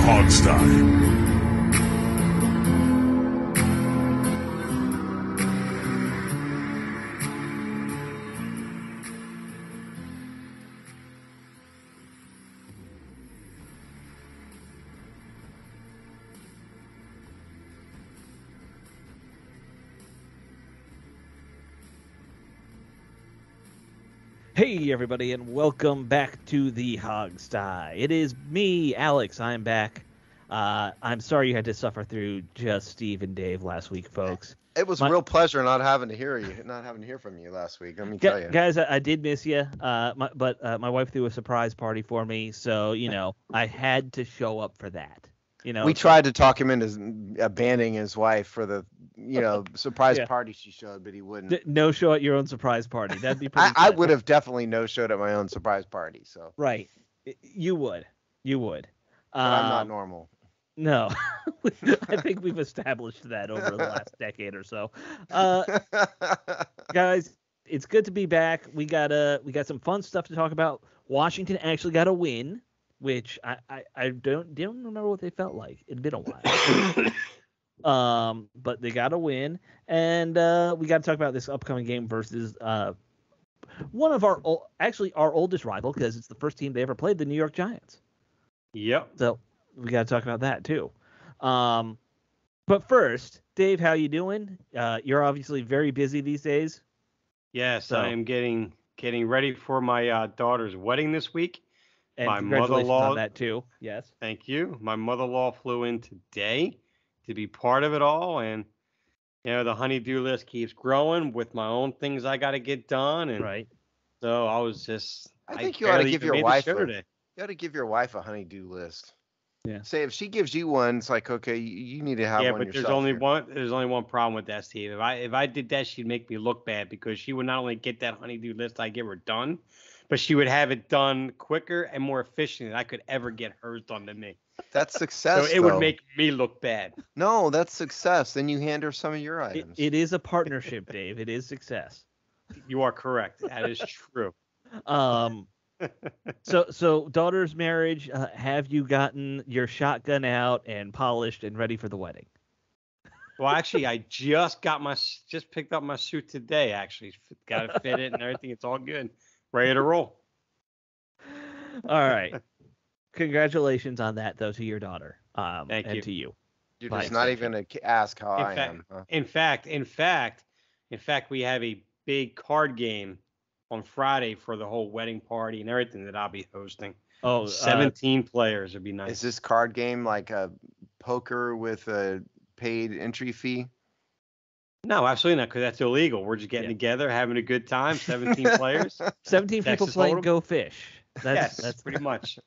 Hogsty. Hey everybody, and welcome back to the Hogsty. It is me, Alex. I'm back. I'm sorry you had to suffer through just Steve and Dave last week, folks. It was a real pleasure not having to hear from you last week. Let me tell you, guys. I did miss you. But my wife threw a surprise party for me, so I had to show up for that. We tried to talk him into abandoning his wife for the surprise party she showed, but he wouldn't. No show at your own surprise party. That'd be pretty. I would have definitely no showed at my own surprise party. So right, you would. But I'm not normal. No, I think we've established that over the last decade or so. Guys, it's good to be back. We got some fun stuff to talk about. Washington actually got a win, which I don't remember what they felt like. It'd been a while. But they got a win, and we got to talk about this upcoming game versus one of our oldest rival, because it's the first team they ever played, the New York Giants. Yep. So we got to talk about that too. But first, Dave, how you doing? You're obviously very busy these days. Yes, so. I am getting ready for my daughter's wedding this week. And my congratulations mother-in-law on that too. Yes. Thank you. My mother-in-law flew in today to be part of it all, and the honey-do list keeps growing with my own things I got to get done, and right. So I was just. I think you ought to give your wife a honey-do list. Yeah. Say if she gives you one, it's like, okay, you need to have one yourself. Yeah, but there's only one problem with that, Steve. If I did that, she'd make me look bad, because she would not only get that honey-do list I give her done, but she would have it done quicker and more efficient than I could ever get hers done to me. That's success. So it would make me look bad. No, that's success. Then you hand her some of your items. It is a partnership, Dave. It is success. You are correct. That is true. So daughter's marriage, have you gotten your shotgun out and polished and ready for the wedding? Well, actually, I just picked up my suit today. Actually, got to fit it and everything. It's all good, ready to roll. All right. Congratulations on that, though, to your daughter. Thank you. And to you. You're just not even going to ask how I am. Huh? In fact, we have a big card game on Friday for the whole wedding party and everything that I'll be hosting. Oh, 17 players would be nice. Is this card game like a poker with a paid entry fee? No, absolutely not, because that's illegal. We're just getting together, having a good time. 17 players. 17 people playing Go Fish. That's pretty much.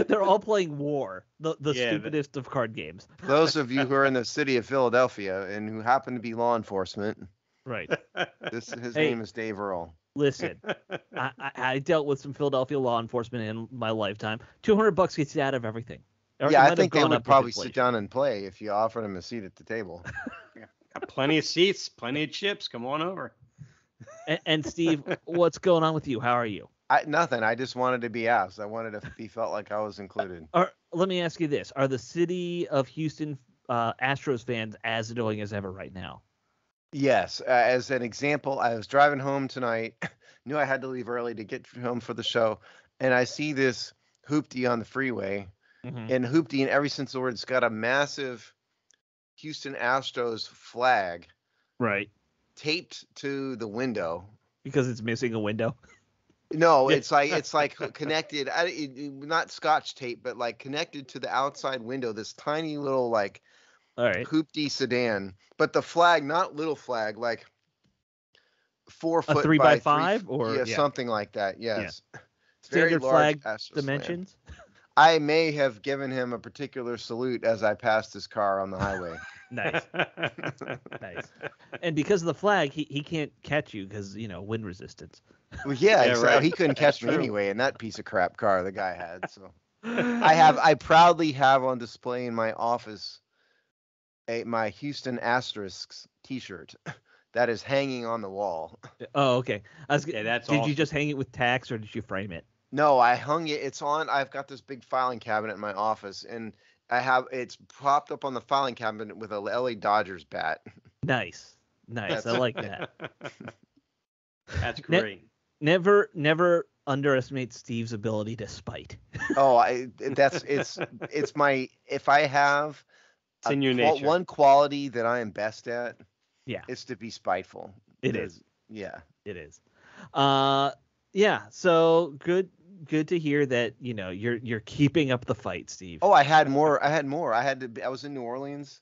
They're all playing War, the stupidest of card games. Those of you who are in the city of Philadelphia and who happen to be law enforcement. Right. His name is Dave Earl. Listen, I dealt with some Philadelphia law enforcement in my lifetime. $200 gets you out of everything. Yeah, I think they would probably sit down and play if you offered them a seat at the table. Got plenty of seats, plenty of chips. Come on over. And Steve, what's going on with you? How are you? Nothing. I just wanted to be asked. I wanted to be felt like I was included. Let me ask you this. Are the city of Houston Astros fans as annoying as ever right now? Yes. As an example, I was driving home tonight, knew I had to leave early to get home for the show, and I see this hoopty on the freeway. Mm-hmm. And hoopty, in every sense of the word, it's got a massive Houston Astros flag, right, taped to the window because it's missing a window. No, it's like connected, not Scotch tape, but like connected to the outside window. This tiny little all right, hoopty sedan, but the flag, not little flag, like 4 foot, a 3 by 5 or something like that. Yes, yeah. It's very large flag dimensions. Land. I may have given him a particular salute as I passed his car on the highway. Nice. Nice. And because of the flag, he can't catch you because, wind resistance. Well, yeah, exactly. Right. He couldn't catch me anyway in that piece of crap car the guy had. So I proudly have on display in my office my Houston Asterisks T-shirt that is hanging on the wall. Oh, okay. That's did awesome. You just hang it with tacks or did you frame it? No, I hung it. It's on. I've got this big filing cabinet in my office, and it's propped up on the filing cabinet with a LA Dodgers bat. Nice. I like that. That's great. Never underestimate Steve's ability to spite. Oh, it's my, if I have it's in your nature. one quality that I am best at, yeah, it's to be spiteful. It is. Yeah. It is. Yeah, so good to hear that, you're keeping up the fight, Steve. Oh, I had more. I was in New Orleans.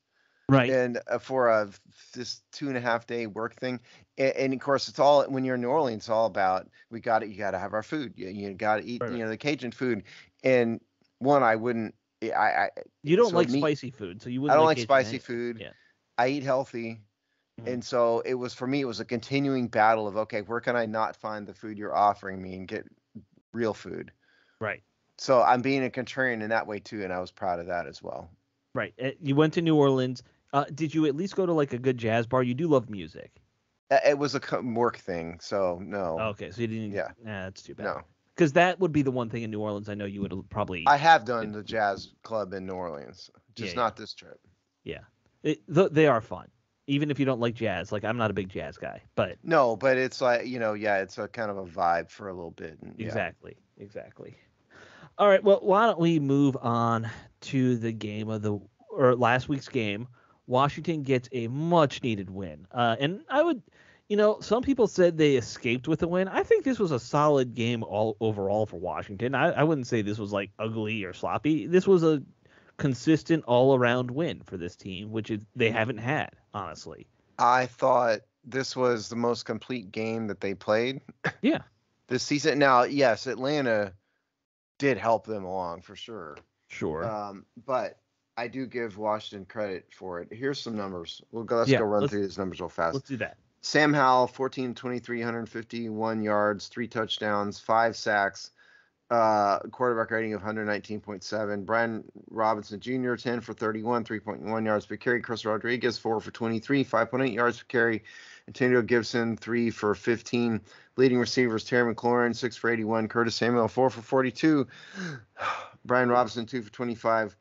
Right. And for this 2.5 day work thing, and of course it's all, when you're in New Orleans, it's all about, you got to have our food. You got to eat, right. The Cajun food. And I wouldn't. You don't like spicy food, so you wouldn't. I don't like Cajun spicy food. Yeah. I eat healthy, and so it was, for me, it was a continuing battle of, okay, where can I not find the food you're offering me and get real food? Right. So I'm being a contrarian in that way too, and I was proud of that as well. Right. You went to New Orleans. Did you at least go to like a good jazz bar? You do love music. It was a work thing, so no. Okay, so you didn't. Yeah. Nah, that's too bad. No. Because that would be the one thing in New Orleans I know you would probably. I have done the jazz club in New Orleans, just not this trip. Yeah. They are fun. Even if you don't like jazz, like I'm not a big jazz guy, but. No, but it's like, it's a kind of a vibe for a little bit. And, Exactly. All right, well, why don't we move on to the game or last week's game. Washington gets a much needed win. And I would, some people said they escaped with a win. I think this was a solid game overall for Washington. I wouldn't say this was like ugly or sloppy. This was a consistent all around win for this team, which they haven't had, honestly. I thought this was the most complete game that they played. Yeah. This season. Now, yes, Atlanta did help them along for sure. Sure. But I do give Washington credit for it. Here's some numbers. Let's go run through these numbers real fast. Let's do that. Sam Howell, 14-23, 151 yards, 3 touchdowns, 5 sacks, quarterback rating of 119.7. Brian Robinson Jr., 10 for 31, 3.1 yards per carry. Chris Rodriguez, 4 for 23, 5.8 yards per carry. Antonio Gibson, 3 for 15. Leading receivers, Terry McLaurin, 6 for 81. Curtis Samuel, 4 for 42. Brian Robinson, 2 for 25.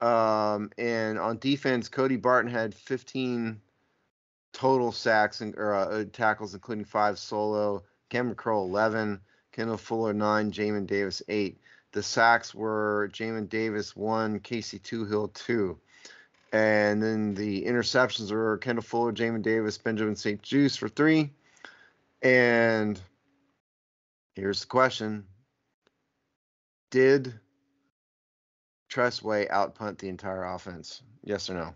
And on defense, Cody Barton had 15 total sacks or tackles, including 5 solo. Cameron Crowe, 11. Kendall Fuller, 9. Jamin Davis, 8. The sacks were Jamin Davis, 1. Casey Toohill, 2. And then the interceptions were Kendall Fuller, Jamin Davis, Benjamin St. Juste for 3. And here's the question. Did Tressway outpunt the entire offense? Yes or no?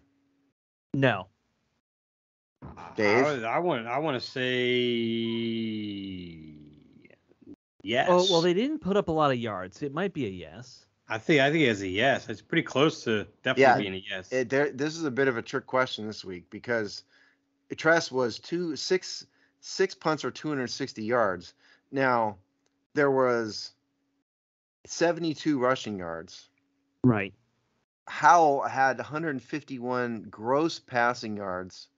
No. Dave? I want to say yes. Oh, well, they didn't put up a lot of yards. It might be a yes. I think it's a yes. It's pretty close to definitely being a yes. This is a bit of a trick question this week because Tress was six punts for 260 yards. Now, there was 72 rushing yards. Right. Howell had 151 gross passing yards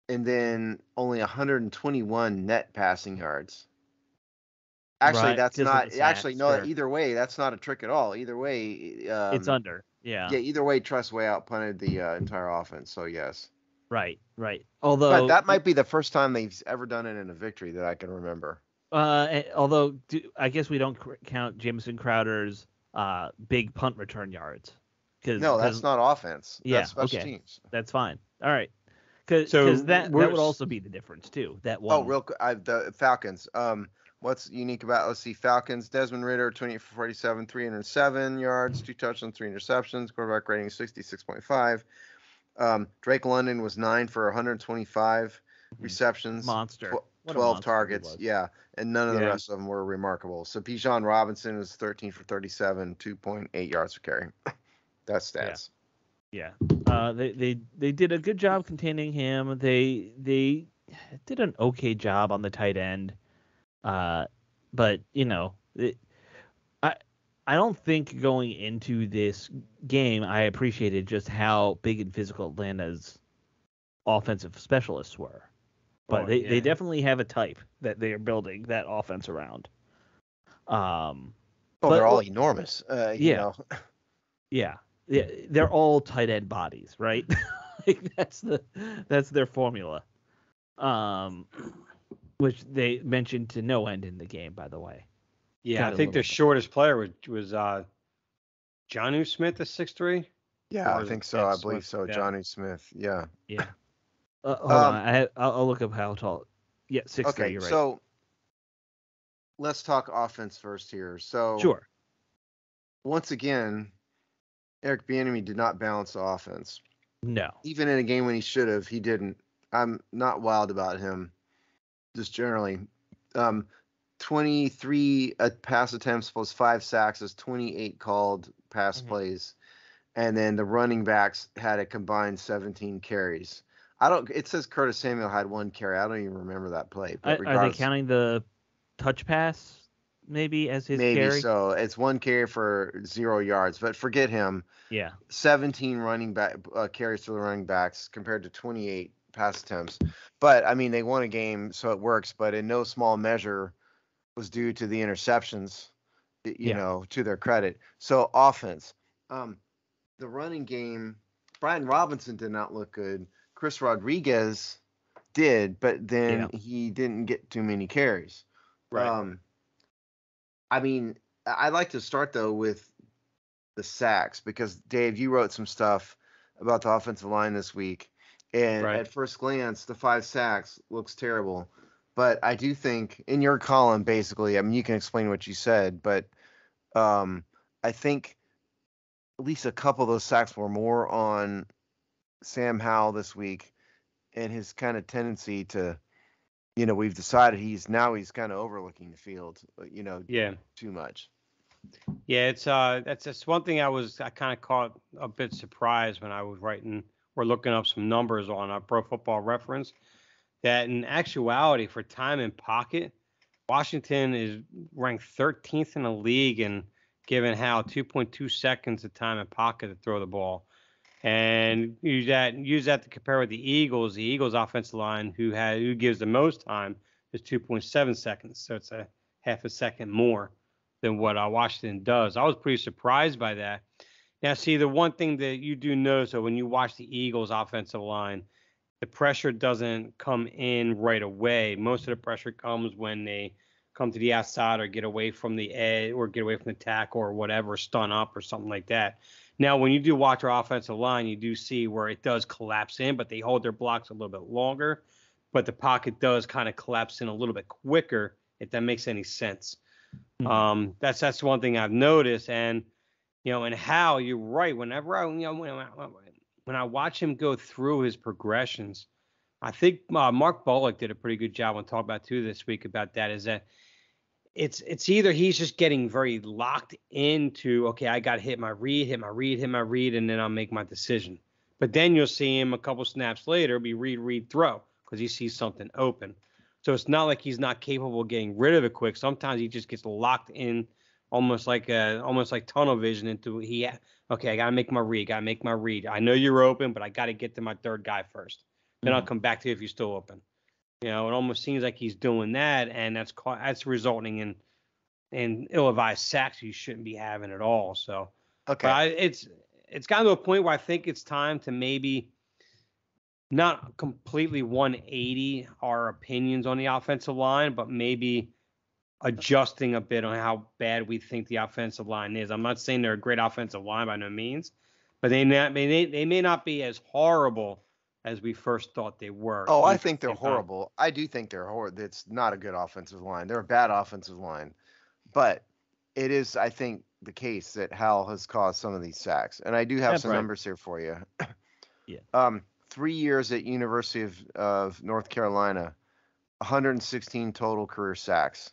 and then only 121 net passing yards. Actually, right, that's not sacks, no. sure. Either way, that's not a trick at all. Either way, it's under. Yeah. Yeah. Either way, Tressway outpunted the entire offense. So yes. Right. Although, but that might be the first time they've ever done it in a victory that I can remember. Although I guess we don't count Jamison Crowder's big punt return yards. No, that's not offense. Yeah. That's special teams. That's fine. All right. Because that would also be the difference too. That one. Oh, real quick. The Falcons. What's unique about, let's see, Falcons, Desmond Ridder, 28 for 47, 307 yards, 2 touchdowns, 3 interceptions, quarterback rating 66.5. Drake London was 9 for 125 receptions. Monster. 12 targets. Yeah. And none of the rest of them were remarkable. So Bijan Robinson was 13 for 37, 2.8 yards per carry. That's stats. Yeah. They did a good job containing him. They did an okay job on the tight end. But I don't think going into this game I appreciated just how big and physical Atlanta's offensive specialists were. But they definitely have a type that they are building that offense around. Oh, But they're all enormous. yeah, yeah, they're all tight end bodies, right? Like that's their formula. Um, which they mentioned to no end in the game, by the way. Yeah, Got I a think the little. shortest player was Jonnu Smith at 6'3", Yeah, I or think so. yeah, I something believe so. like that. Johnny Smith. Yeah. Yeah. Hold Um. on. I'll look up how tall. Yeah, 6'3". Okay. You're right. So let's talk offense first here. So Sure. once again, Eric Bieniemy did not balance the offense. No. Even in a game when he should have, he didn't. I'm not wild about him, just generally. Um, 23 pass attempts plus 5 sacks is 28 called pass plays, and then the running backs had a combined 17 carries. I don't. It says Curtis Samuel had 1 carry. I don't even remember that play, but Are they regardless, counting the touch pass maybe as his maybe carry? so. It's 1 carry for 0 yards, but forget him. Yeah. 17 running back carries for the running backs compared to 28 pass attempts. But I mean, they won a game, so it works. But in no small measure was due to the interceptions, Yeah. to their credit. So offense, the running game, Brian Robinson did not look good. Chris Rodriguez did, but Yeah. then he didn't get too many carries. Right. I mean, I'd like to start though with the sacks because Dave, you wrote some stuff about the offensive line this week, and Right. at first glance, the 5 sacks looks terrible. But I do think in your column, basically, I mean, you can explain what you said, but I think at least a couple of those sacks were more on Sam Howell this week and his kind of tendency to, we've decided he's kind of overlooking the field, Yeah. too much. Yeah, that's one thing I kind of caught a bit surprised when I was writing or looking up some numbers on a Pro Football Reference, that in actuality for time in pocket, Washington is ranked 13th in the league and giving Hal 2.2 seconds of time in pocket to throw the ball. And use that to compare with the Eagles. The Eagles offensive line, who gives the most time, is 2.7 seconds. So it's a half a second more than what Washington does. I was pretty surprised by that. Now, see, the one thing that you do notice, so when you watch the Eagles offensive line, the pressure doesn't come in right away. Most of the pressure comes when they come to the outside or get away from the edge or get away from the tackle or whatever, stun up or something like that. Now, when you do watch our offensive line, you do see where it does collapse in, but they hold their blocks a little bit longer. But the pocket does kind of collapse in a little bit quicker, if that makes any sense. That's one thing I've noticed. And and how you're right. Whenever when I watch him go through his progressions, I think Mark Bullock did a pretty good job on talking about too this week about that. Is that it's either he's just getting very locked into, okay, I got to hit my read, and then I'll make my decision. But then you'll see him a couple snaps later be read, throw because he sees something open. So it's not like he's not capable of getting rid of it quick. Sometimes he just gets locked in, almost like tunnel vision into okay, I gotta make my read. I know you're open, but I gotta get to my third guy first. Then I'll come back to you if you're still open. It almost seems like he's doing that, and that's resulting in ill-advised sacks you shouldn't be having at all. So, Okay. but it's gotten to a point where I think it's time to maybe not completely 180 our opinions on the offensive line, but maybe adjusting a bit on how bad we think the offensive line is. I'm not saying they're a great offensive line by no means, but they may not be as horrible as we first thought they were. Oh, I Either think at the they're same time. horrible. I do think they're horrible. It's not a good offensive line. They're a bad offensive line. But it is, I think, the case that Hal has caused some of these sacks. And I do have That's some right. numbers here for you. Yeah. 3 years at University of North Carolina, 116 total career sacks.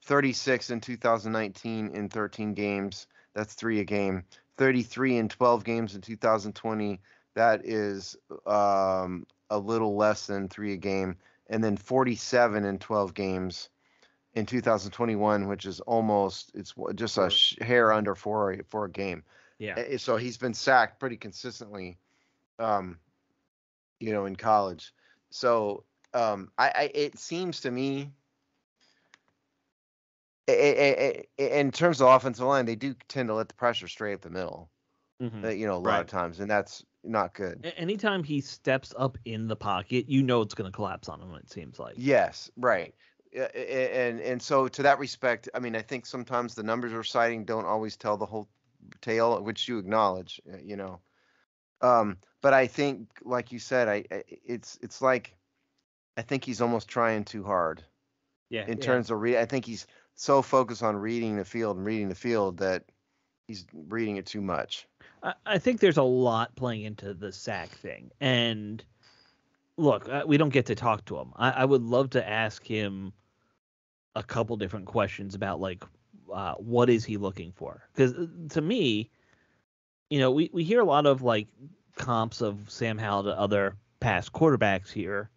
36 in 2019 in 13 games. That's 3 a game. 33 in 12 games in 2020. That is a little less than 3 a game. And then 47 in 12 games in 2021, which is it's just a hair under 4 a game. Yeah. So he's been sacked pretty consistently, in college. So it seems to me In terms of offensive line, they do tend to let the pressure straight up the middle. Mm-hmm. A lot of times, and that's not good. Anytime he steps up in the pocket, it's going to collapse on him. It seems like. Yes, right. And so to that respect, I mean, I think sometimes the numbers we're citing don't always tell the whole tale, which you acknowledge. But I think, like you said, it's like I think he's almost trying too hard. Yeah. In terms of I think he's so focused on reading the field that he's reading it too much. I think there's a lot playing into the sack thing. And look, we don't get to talk to him. I would love to ask him a couple different questions about like what is he looking for? Because to me, we hear a lot of like comps of Sam Howell to other past quarterbacks here.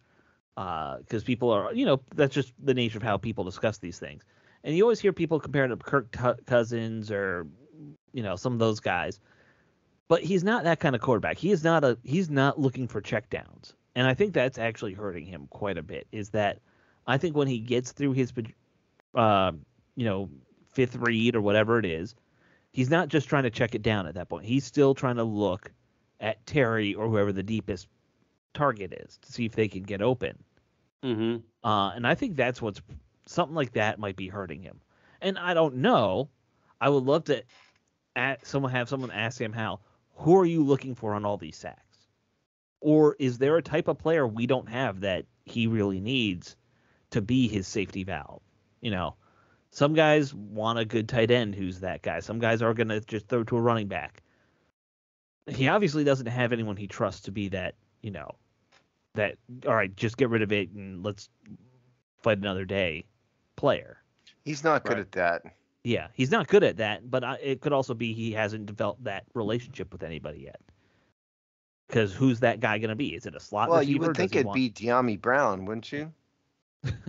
Because people are, that's just the nature of how people discuss these things. And you always hear people comparing to Kirk Cousins or, some of those guys. But he's not that kind of quarterback. He's not looking for checkdowns. And I think that's actually hurting him quite a bit, is that I think when he gets through his, fifth read or whatever it is, he's not just trying to check it down at that point. He's still trying to look at Terry or whoever the deepest target is to see if they can get open. Mm-hmm. And I think that's something like that might be hurting him. And I don't know. I would love to have someone ask him who are you looking for on all these sacks? Or is there a type of player we don't have that he really needs to be his safety valve? Some guys want a good tight end who's that guy. Some guys are going to just throw to a running back. He obviously doesn't have anyone he trusts to be that, that, all right, just get rid of it and let's fight another day player. He's not good at that. Yeah, he's not good at that, but it could also be he hasn't developed that relationship with anybody yet. Because who's that guy going to be? Is it a slot receiver? Well, you would think it'd be De'Ami Brown, wouldn't you?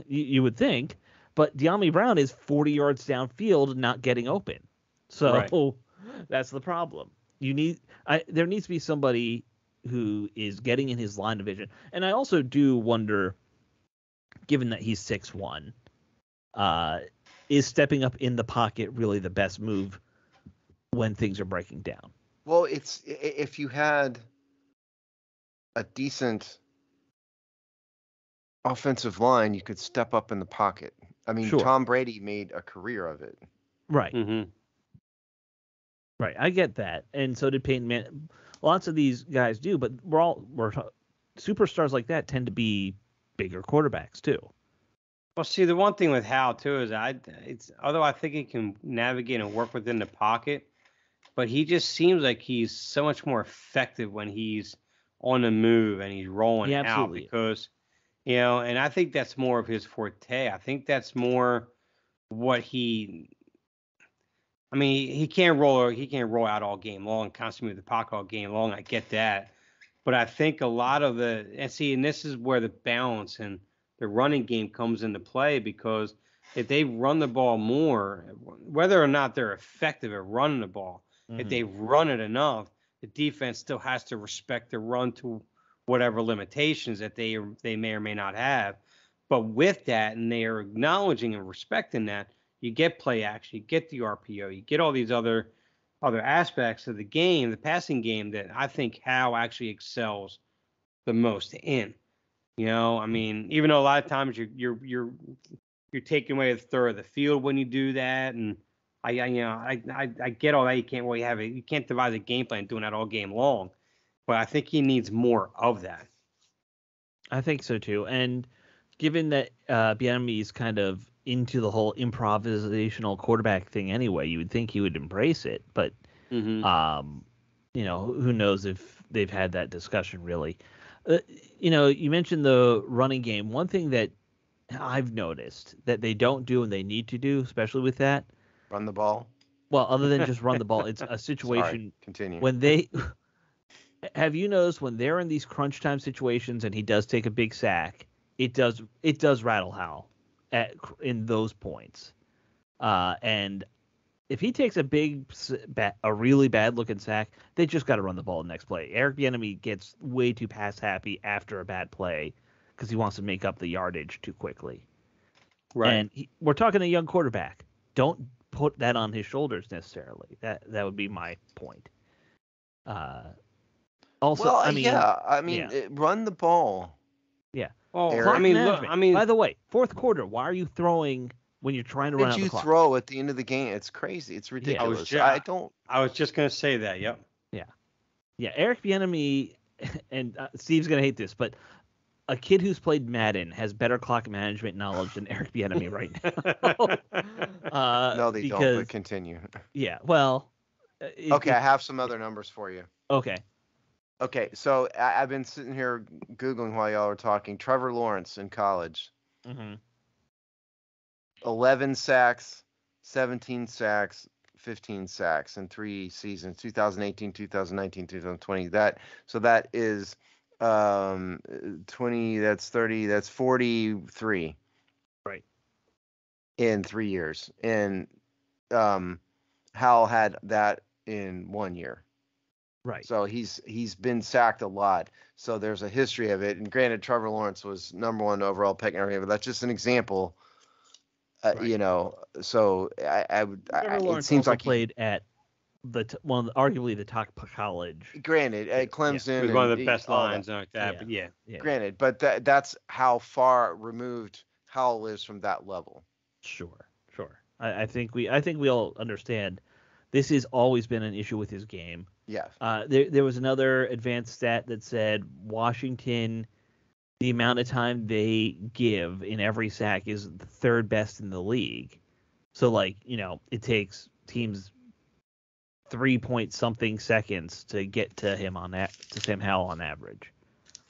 You would think, but De'Ami Brown is 40 yards downfield not getting open. So that's the problem. There needs to be somebody who is getting in his line of vision. And I also do wonder, given that he's 6'1", is stepping up in the pocket really the best move when things are breaking down? Well, if you had a decent offensive line, you could step up in the pocket. I mean, Tom Brady made a career of it. Right. Mm-hmm. Right. I get that. And so did Peyton Manning. Lots of these guys do, but superstars like that tend to be bigger quarterbacks too. Well, see, the one thing with Hal too is although I think he can navigate and work within the pocket, but he just seems like he's so much more effective when he's on the move and he's rolling out because, and I think that's more of his forte. I think that's more what he can't roll out all game long, constantly move the pocket all game long. I get that. But I think a lot of and this is where the balance and the running game comes into play, because if they run the ball more, whether or not they're effective at running the ball, if they run it enough, the defense still has to respect the run to whatever limitations that they may or may not have. But with that, and they are acknowledging and respecting that, you get play action, you get the RPO, you get all these other aspects of the game, the passing game, that I think Hal actually excels the most in. Even though a lot of times you're taking away a third of the field when you do that, and I get all that. You can't really you can't devise a game plan doing that all game long, but I think he needs more of that. I think so too. And given that Bieniemy is kind of into the whole improvisational quarterback thing anyway, you would think he would embrace it. But who knows if they've had that discussion really. You mentioned the running game. One thing that I've noticed that they don't do and they need to do, especially with that, run the ball. Well, other than just run the ball, it's a situation. Sorry, continue. When have you noticed when they're in these crunch time situations and he does take a big sack, it does rattle Hal in those points. And if he takes a really bad looking sack, they just got to run the ball the next play. Eric Bieniemy gets way too pass happy after a bad play because he wants to make up the yardage too quickly. Right. And we're talking a young quarterback. don't put that on his shoulders necessarily. That would be my point. Also, Well, I mean, yeah. Run the ball. Yeah. Well, Eric. Clock I mean, look, management. I mean, By the way, fourth quarter, why are you throwing when you're trying to run Did out you the clock? throw at the end of the game? It's crazy. It's ridiculous. I was just gonna say that. Yep. Yeah. Eric Bieniemy, and Steve's gonna hate this, but a kid who's played Madden has better clock management knowledge than Eric Bieniemy right now. No, they because, don't. But continue. Yeah. Well. Okay, I have some other numbers for you. Okay. Okay, so I've been sitting here Googling while y'all were talking. Trevor Lawrence in college. Mm-hmm. 11 sacks, 17 sacks, 15 sacks in 3 seasons, 2018, 2019, 2020. That is 20, that's 30, that's 43. Right. In 3 years. And Hal had that in 1 year. Right. So he's been sacked a lot. So there's a history of it. And granted, Trevor Lawrence was number 1 overall pick and everything, but that's just an example. Right. So Trevor Lawrence it seems also like played at arguably the top college. Granted, at Clemson, it was one of the best lines and like that. But yeah. Granted, but that's how far removed Howell is from that level. Sure. I think we all understand. This has always been an issue with his game. Yes. There was another advanced stat that said Washington, the amount of time they give in every sack is the 3rd best in the league. So, it takes teams 3 something seconds to get to him to Sam Howell on average.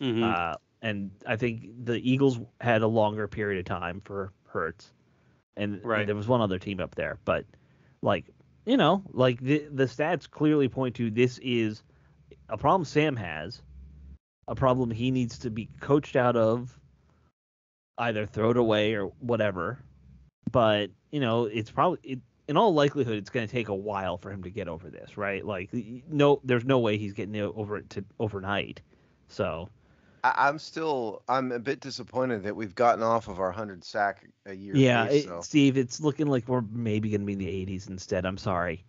Mm-hmm. And I think the Eagles had a longer period of time for Hurts, and there was one other team up there, but the stats clearly point to this is a problem Sam has, a problem he needs to be coached out of, either throw it away or whatever. But, it's probably, in all likelihood, it's going to take a while for him to get over this, right? There's no way he's getting over it overnight. So I'm a bit disappointed that we've gotten off of our 100 sack a year. Yeah, Steve, it's looking like we're maybe going to be in the 80s instead. I'm sorry.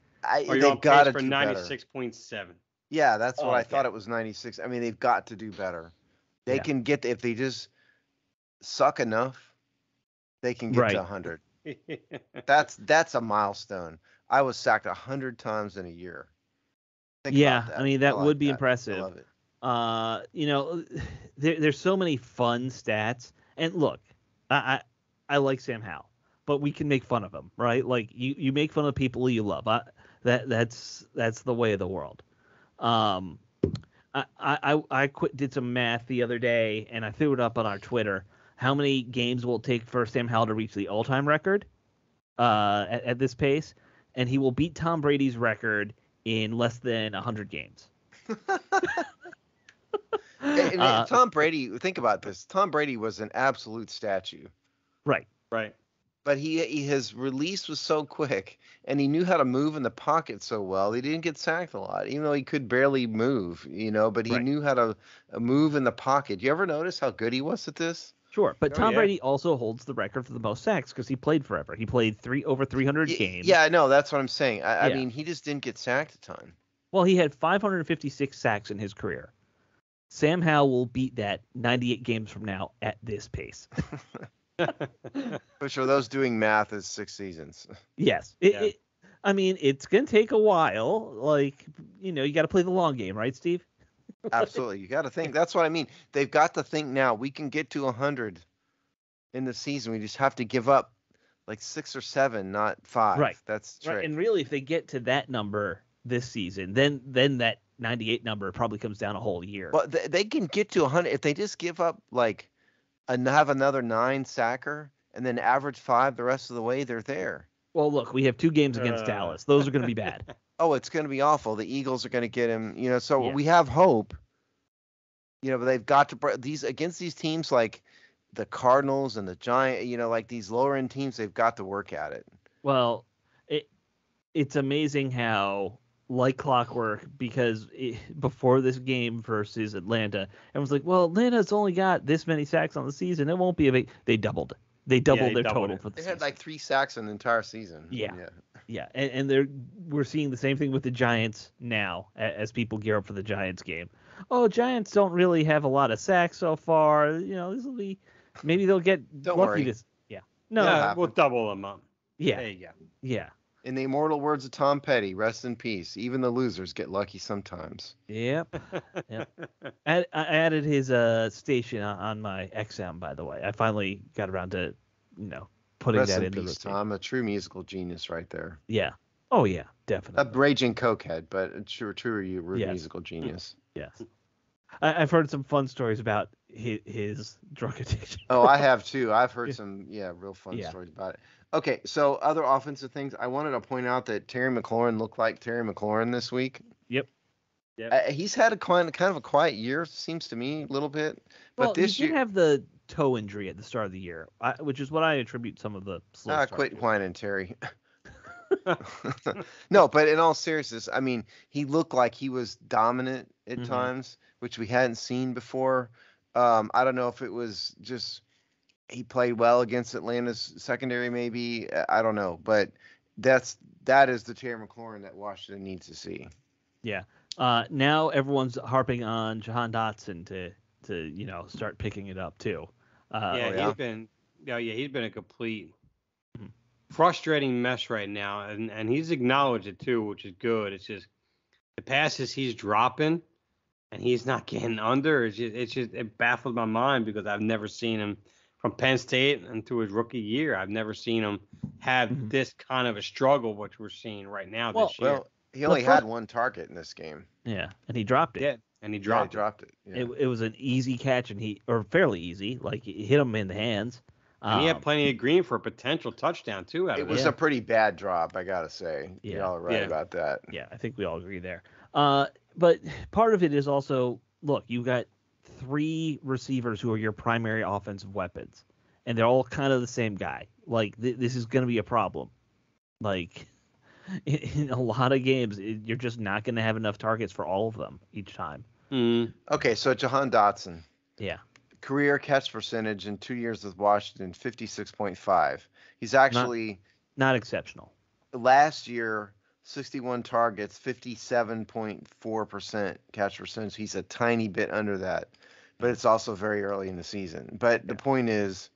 They've got to for 96.7. Yeah, that's what I thought. It was 96. I mean, they've got to do better. They can get if they just suck enough, they can get to 100. That's a milestone. I was sacked 100 times in a year. Think about that. I mean that would be impressive. I love it. There's so many fun stats. And look, I like Sam Howell, but we can make fun of him, right? Like you make fun of people you love. That's the way of the world. I did some math the other day and I threw it up on our Twitter. How many games will it take for Sam Howell to reach the all-time record at this pace? And he will beat Tom Brady's record in less than 100 games. And Tom Brady, think about this. Tom Brady was an absolute statue. Right. But his release was so quick, and he knew how to move in the pocket so well. He didn't get sacked a lot, even though he could barely move, but he knew how to move in the pocket. You ever notice how good he was at this? Sure, but Tom Brady also holds the record for the most sacks because he played forever. He played over 300 games. Yeah, I know. That's what I'm saying. I mean, he just didn't get sacked a ton. Well, he had 556 sacks in his career. Sam Howell will beat that 98 games from now at this pace. For sure, those doing math is 6 seasons. Yes. I mean, it's going to take a while. You got to play the long game, right, Steve? Absolutely. You got to think. That's what I mean. They've got to think now. We can get to 100 in the season. We just have to give up 6 or 7, not 5. Right. That's true. Right. And really, if they get to that number this season, then that 98 number probably comes down a whole year. Well, they can get to 100 if they just give up and have another 9 sacker and then average 5 the rest of the way. They're there. Well, look, we have 2 games against Dallas. Those are going to be bad. Oh, it's going to be awful. The Eagles are going to get him. So we have hope. But they've got to against these teams like the Cardinals and the Giants. These lower end teams, they've got to work at it. Well, it's amazing how. Like clockwork, because before this game versus Atlanta, everyone's like, well, Atlanta's only got this many sacks on the season. It won't be a big. They doubled. They doubled they their doubled total it. for the They season. had like 3 sacks in the entire season. Yeah, and we're seeing the same thing with the Giants now as people gear up for the Giants game. Oh, Giants don't really have a lot of sacks so far. This will be maybe they'll get Don't lucky worry. this. Yeah, no, Yeah, we'll double them up. yeah, There you go. yeah, In the immortal words of Tom Petty, rest in peace. Even the losers get lucky sometimes. yep. I added his station on my XM, by the way. I finally got around to putting Rest that in in the peace, rotation. Tom. A true musical genius right there. Yeah. Oh yeah, A definitely. raging cokehead, but a true Yes. musical genius. Yes. I've heard some fun stories about his drug addiction. Oh, I have too. I've heard some, real fun Yeah. stories about it. Okay, so other offensive things. I wanted to point out that Terry McLaurin looked like Terry McLaurin this week. Yep. He's had a kind of a quiet year, seems to me, a little bit. But Well, this he did year, have the toe injury at the start of the year, which is what I attribute some of the slow start quit to. whining, Terry. No, but in all seriousness, I mean, he looked like he was dominant at times, which we hadn't seen before. I don't know if it was just he played well against Atlanta's secondary, maybe. I don't know, but that is the Terry McLaurin that Washington needs to see. Yeah. Now everyone's harping on Jahan Dotson to start picking it up too. He's been a complete frustrating mess right now, and he's acknowledged it too, which is good. It's just the passes he's dropping and he's not getting under. It baffles my mind because I've never seen him from Penn State into his rookie year. I've never seen him have this kind of a struggle, which we're seeing right now this year. Well, he only had one target in this game. Yeah, and he dropped it. Yeah, and he dropped it. Yeah. It was an easy catch, or fairly easy. Like he hit him in the hands. And he had plenty of green for a potential touchdown too. It was a pretty bad drop, I gotta say. Yeah. Y'all are right about that. Yeah, I think we all agree there. But part of it is also, look, you got 3 receivers who are your primary offensive weapons, and they're all kind of the same guy. Like this is going to be a problem. Like in a lot of games, you're just not going to have enough targets for all of them each time. Okay, so Jahan Dotson. Yeah. Career catch percentage in 2 years with Washington, 56.5. He's actually not exceptional. Last year, 61 targets, 57.4% catch percentage. He's a tiny bit under that, but it's also very early in the season. But the point is,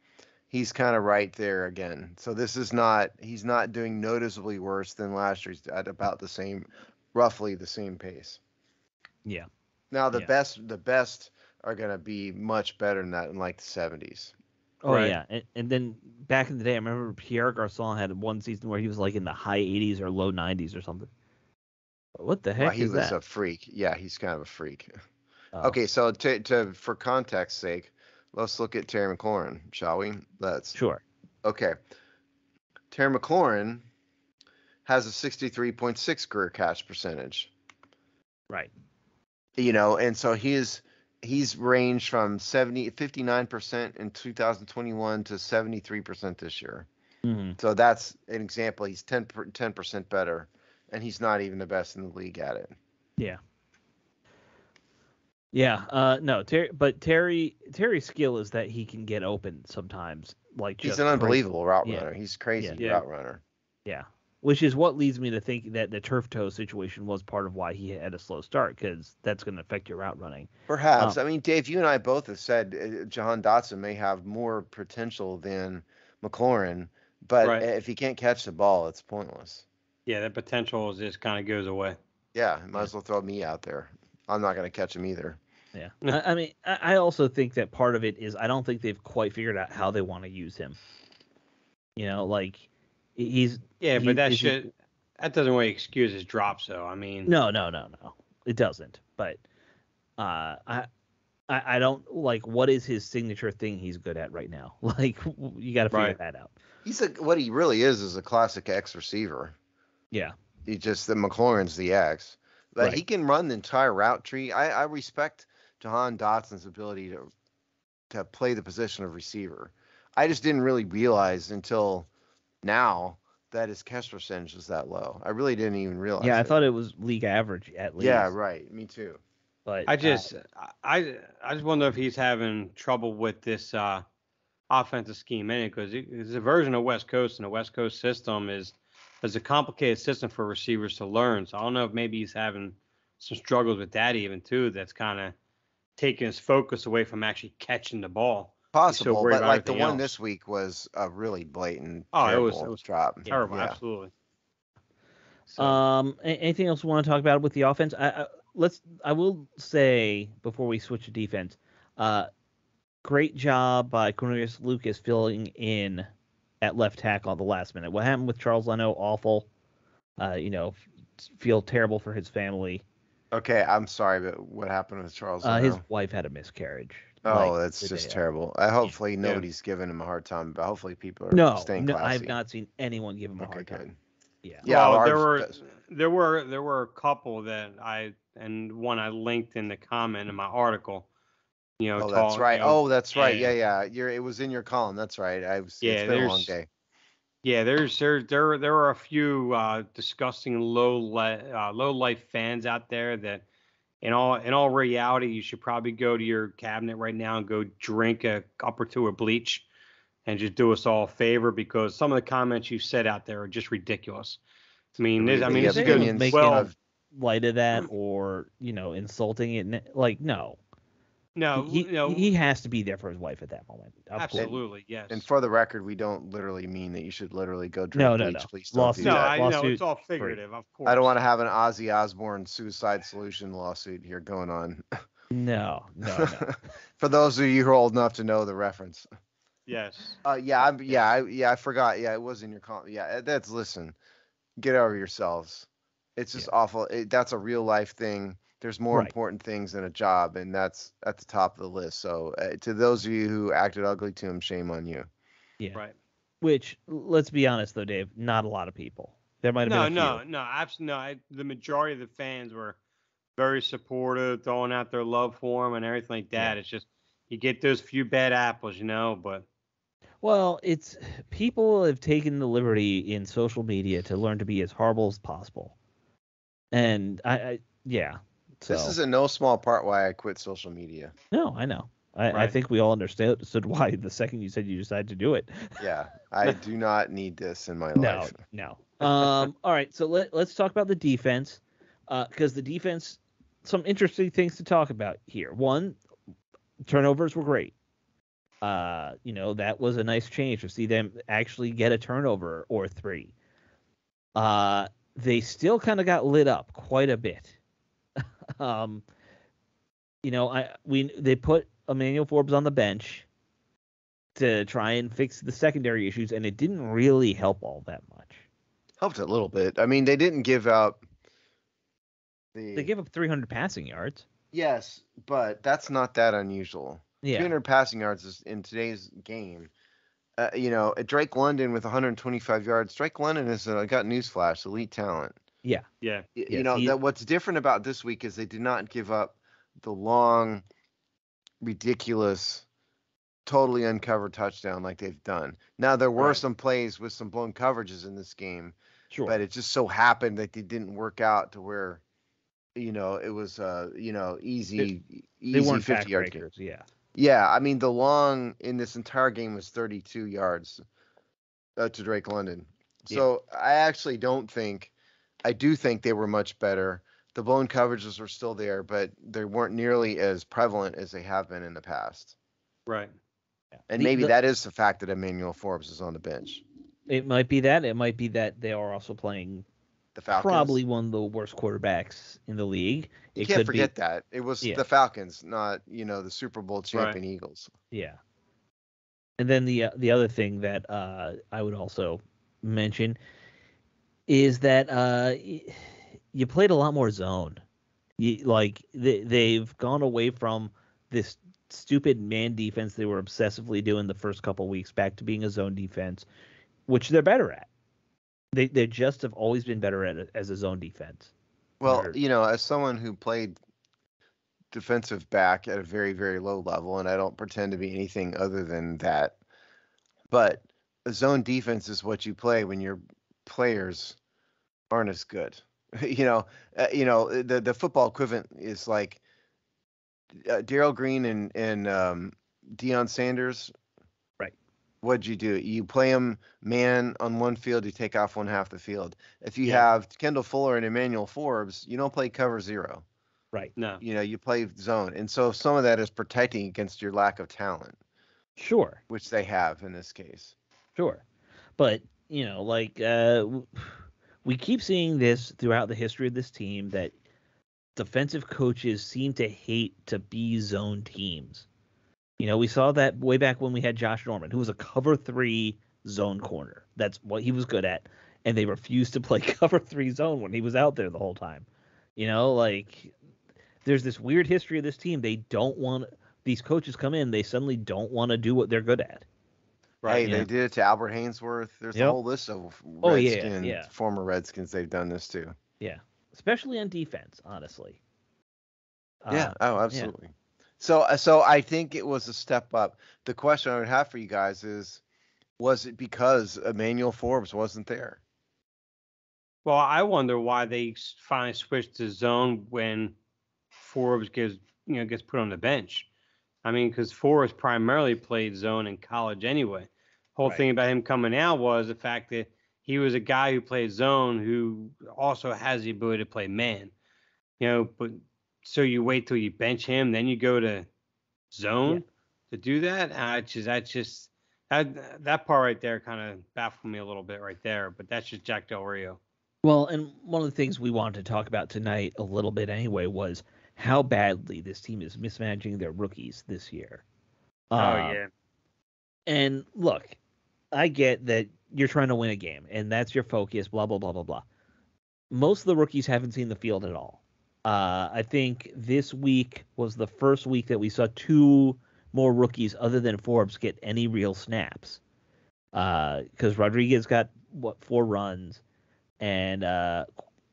he's kind of right there again. So he's not doing noticeably worse than last year. He's at about roughly the same pace. Yeah. Now the best are going to be much better than that in like the 70s. Oh, right? Yeah. And then back in the day, I remember Pierre Garçon had one season where he was like in the high 80s or low 90s or something. What the heck is that? He was a freak. Yeah, he's kind of a freak. Oh. Okay, so for context's sake, let's look at Terry McLaurin, shall we? Sure. Okay. Terry McLaurin has a 63.6 career catch percentage. Right. And so he's ranged from 59% in 2021 to 73% this year. Mm-hmm. So that's an example. He's 10% better, and he's not even the best in the league at it. Yeah. Yeah. No, Terry's skill is that he can get open sometimes. Like he's an unbelievable route runner. He's crazy route runner. Yeah. Which is what leads me to think that the turf toe situation was part of why he had a slow start, because that's going to affect your route running. Perhaps. I mean, Dave, you and I both have said Jahan Dotson may have more potential than McLaurin, but if he can't catch the ball, it's pointless. Yeah, that potential just kind of goes away. Yeah, might as well throw me out there. I'm not going to catch him either. Yeah. I mean, I also think that part of it is I don't think they've quite figured out how they want to use him. Like he's... Yeah, but that doesn't really excuse his drops, though. I mean... No. It doesn't. But I don't... Like, what is his signature thing he's good at right now? Like, you got to figure that out. What he really is a classic X receiver. Yeah. The McLaurin's the X. But he can run the entire route tree. I respect Jahan Dotson's ability to play the position of receiver. I just didn't really realize until now that his catch percentage was that low. I really didn't even realize. Yeah, I thought it was league average at least. Yeah, right. Me too. But I just wonder if he's having trouble with this offensive scheme in it, because it's a version of West Coast, and the West Coast system is a complicated system for receivers to learn. So I don't know if maybe he's having some struggles with that even too. That's kind of taking his focus away from actually catching the ball. Possible, but like the one else. this week was a really blatant, Oh, terrible it was drop. terrible, Yeah. absolutely. So, Anything else we want to talk about with the offense? I will say before we switch to defense, great job by Cornelius Lucas filling in at left tackle at the last minute. What happened with Charles Leno? Awful. Feel terrible for his family. Okay, I'm sorry, but what happened with Charles Leno? His wife had a miscarriage. Oh, that's just terrible. Hopefully nobody's giving him a hard time, but hopefully people are staying classy. I've not seen anyone give him a hard time. Yeah. Well, there were a couple that one I linked in the comment in my article. That's right. That's right. Yeah. It was in your column. That's right. It's been a long day. Yeah, there are a few disgusting low life fans out there that, in all reality, you should probably go to your cabinet right now and go drink a cup or two of bleach, and just do us all a favor, because some of the comments you said out there are just ridiculous. I mean, this is good. Making light of that, or insulting it. Like, no. He has to be there for his wife at that moment. Absolutely, yes. And for the record, we don't literally mean that you should literally go drink bleach. No. Please don't do that. I know it's all figurative, of course. I don't want to have an Ozzy Osbourne suicide solution lawsuit here going on. No. For those of you who are old enough to know the reference. Yes. I forgot. Yeah, it was in your comment. Yeah, listen, get over yourselves. It's just awful. That's a real life thing. There's more important things than a job, and that's at the top of the list. So to those of you who acted ugly to him, shame on you. Yeah. Right. Which, let's be honest, though, Dave, not a lot of people. There might have been a few. No, absolutely no. The majority of the fans were very supportive, throwing out their love for him and everything like that. Yeah. It's just you get those few bad apples, but. Well, it's people have taken the liberty in social media to learn to be as horrible as possible, and So. This is in no small part why I quit social media. No, I know. I think we all understood why the second you said you decided to do it. Yeah, I do not need this in my life. No. All right, so let's talk about the defense, because the defense, some interesting things to talk about here. One, turnovers were great. That was a nice change to see them actually get a turnover or three. They still kind of got lit up quite a bit. They put Emmanuel Forbes on the bench to try and fix the secondary issues, and it didn't really help all that much. Helped a little bit. I mean, they didn't give up They gave up 300 passing yards. Yes, but that's not that unusual. Yeah. 300 passing yards is in today's game. Drake London with 125 yards. Drake London is got newsflash, elite talent. Yeah. Yeah. What's different about this week is they did not give up the long, ridiculous, totally uncovered touchdown like they've done. Now, there were some plays with some blown coverages in this game, but it just so happened that they didn't work out to where, it was, easy they weren't 50-yard breakers. Yeah. Yeah. I mean, the long in this entire game was 32 yards to Drake London. So I do think they were much better. The blown coverages were still there, but they weren't nearly as prevalent as they have been in the past. Right. Yeah. And maybe that is the fact that Emmanuel Forbes is on the bench. It might be that. It might be that they are also playing the Falcons. Probably one of the worst quarterbacks in the league. You can't forget that. It was the Falcons, not, the Super Bowl champion Eagles. Yeah. And then the other thing that I would also mention is that you played a lot more zone. They've gone away from this stupid man defense they were obsessively doing the first couple of weeks back to being a zone defense, which they're better at. They just have always been better at it as a zone defense. Well, as someone who played defensive back at a very, very low level, and I don't pretend to be anything other than that, but a zone defense is what you play when your players aren't as good. The football equivalent is like Darrell Green and Deion Sanders. Right. What'd you do? You play him man on one field, you take off one half the field. If you Yeah. have Kendall Fuller and Emmanuel Forbes, you don't play cover zero. Right. No. You play zone. And so some of that is protecting against your lack of talent, Sure. which they have in this case. Sure. But, we keep seeing this throughout the history of this team that defensive coaches seem to hate to be zone teams. We saw that way back when we had Josh Norman, who was a cover 3 zone corner. That's what he was good at. And they refused to play cover 3 zone when he was out there the whole time. There's this weird history of this team. They don't want these coaches come in. They suddenly don't want to do what they're good at. Right. Hey, they did it to Albert Hainsworth. There's a Yep. whole list of Oh, Redskins, yeah. former Redskins. They've done this too. Yeah. Especially on defense, honestly. Yeah. Oh, absolutely. Yeah. So I think it was a step up. The question I would have for you guys is, was it because Emmanuel Forbes wasn't there? Well, I wonder why they finally switched to zone when Forbes gets put on the bench. I mean, because Forbes primarily played zone in college anyway. Whole thing about him coming out was the fact that he was a guy who played zone who also has the ability to play man. But so you wait till you bench him, then you go to zone to do that. That part right there kind of baffled me a little bit right there. But that's just Jack Del Rio. Well, and one of the things we wanted to talk about tonight a little bit anyway was how badly this team is mismanaging their rookies this year. Yeah. And look, I get that you're trying to win a game, and that's your focus, blah, blah, blah, blah, blah. Most of the rookies haven't seen the field at all. I think this week was the first week that we saw 2 more rookies other than Forbes get any real snaps. Because Rodriguez got, 4 runs, and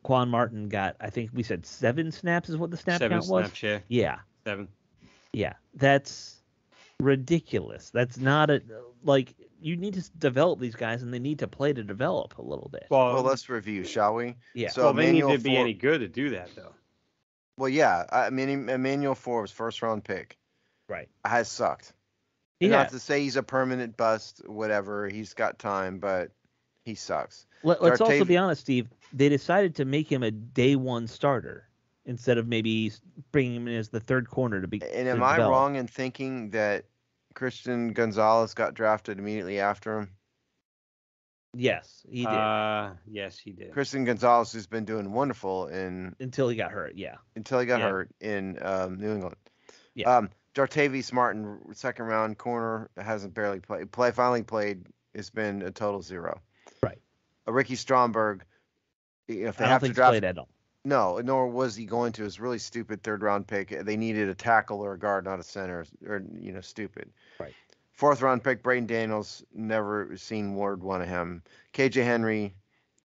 Quan Martin got, I think we said 7 snaps is what the snap count was? 7 snaps, yeah. 7. Yeah, that's ridiculous. That's not you need to develop these guys, and they need to play to develop a little bit. Well, let's review, shall we? Yeah. So they need to be any good to do that, though. Well, yeah. I mean, Emmanuel Forbes, first-round pick, right, has sucked. Not to say he's a permanent bust, whatever. He's got time, but he sucks. Let's also be honest, Steve. They decided to make him a day 1 starter instead of maybe bringing him in as the 3rd corner to be. And am I wrong in thinking that Christian Gonzalez got drafted immediately after him? Yes, he did. Yes, he did. Christian Gonzalez has been doing wonderful until he got hurt. Yeah. Until he got hurt in New England. Yeah. Jartavius Martin, 2nd round corner, hasn't barely played. Finally played. It's been a total 0. Right. Ricky Stromberg. If they I don't have think to draft, played at all. No, nor was he going to. It's a really stupid 3rd round pick. They needed a tackle or a guard, not a center, or stupid. Right. 4th round pick, Braden Daniels, never seen word one of him. KJ Henry,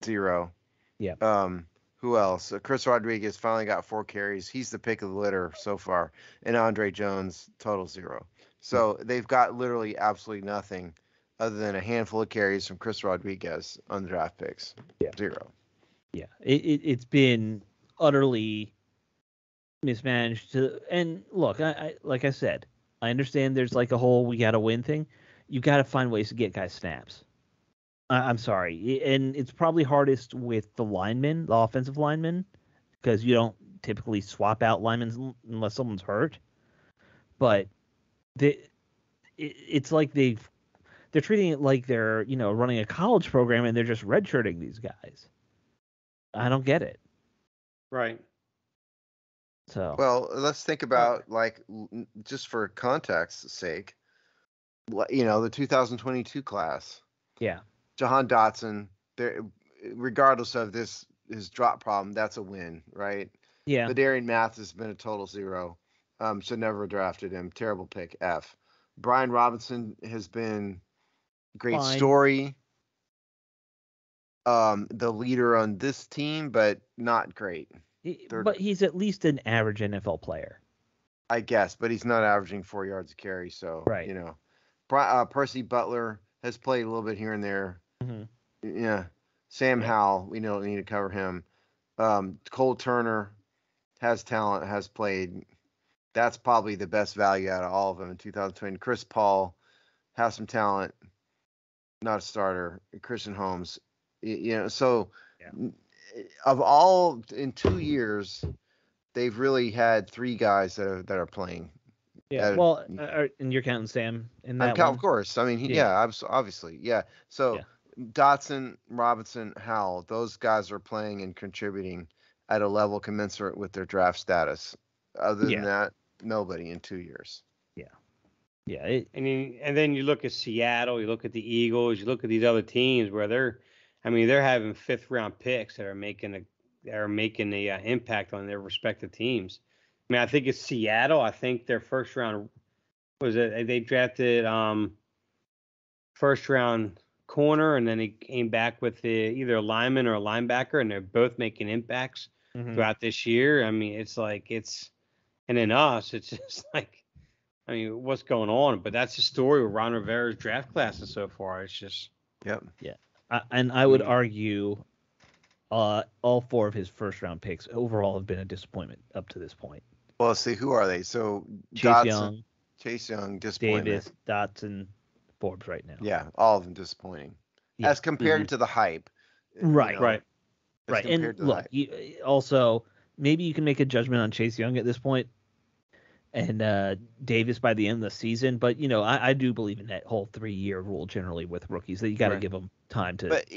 0. Yeah. Who else? Chris Rodriguez finally got 4 carries. He's the pick of the litter so far. And Andre Jones, total 0. So they've got literally absolutely nothing other than a handful of carries from Chris Rodriguez on the draft picks. Yeah. 0. Yeah. It's been utterly mismanaged. And look, I like I said, I understand there's like a whole we got to win thing. You got to find ways to get guys snaps. I'm sorry. And it's probably hardest with the linemen, the offensive linemen, because you don't typically swap out linemen unless someone's hurt. But it's like they're treating it like they're, running a college program and they're just redshirting these guys. I don't get it. Right. So. Well, let's think about, just for context's sake, the 2022 class. Yeah. Jahan Dotson, regardless of his drop problem, that's a win, right? Yeah. Ladarian Mathis has been a total 0. Should never have drafted him. Terrible pick, F. Brian Robinson has been great story. The leader on this team, but not great. But he's at least an average NFL player. I guess, but he's not averaging 4 yards a carry, so, right. Percy Butler has played a little bit here and there. Mm-hmm. Yeah. Sam Howell, we don't need to cover him. Cole Turner has talent, has played. That's probably the best value out of all of them in 2020. Chris Paul has some talent. not a starter. Christian Holmes, so Yeah. of all in 2 years, they've really had three guys that are playing. Yeah. Well, and you're counting Sam in that one. Of course. I mean, obviously, yeah. So Yeah. Dotson, Robinson, Howell, those guys are playing and contributing at a level commensurate with their draft status. Other than that, nobody in 2 years. Yeah. Yeah. And then you look at Seattle, you look at the Eagles, you look at these other teams where they're having 5th-round picks that are making a impact on their respective teams. I mean, I think it's Seattle. I think their first round was it they drafted first round corner, and then he came back with either a lineman or a linebacker, and they're both making impacts throughout this year. I mean, and then us, it's just like, I mean, what's going on? But that's the story with Ron Rivera's draft classes so far. It's just, yep, yeah, and I would argue, all 4 of his first round picks overall have been a disappointment up to this point. Well, let's see, who are they? So Chase Young, disappointment. Davis, Dotson, Forbes right now. Yeah, all of them disappointing. Yeah. As compared to the hype. Right. Right. And look, also, maybe you can make a judgment on Chase Young at this point and Davis by the end of the season. But, I do believe in that whole 3-year rule generally with rookies, that you got to give them time to. But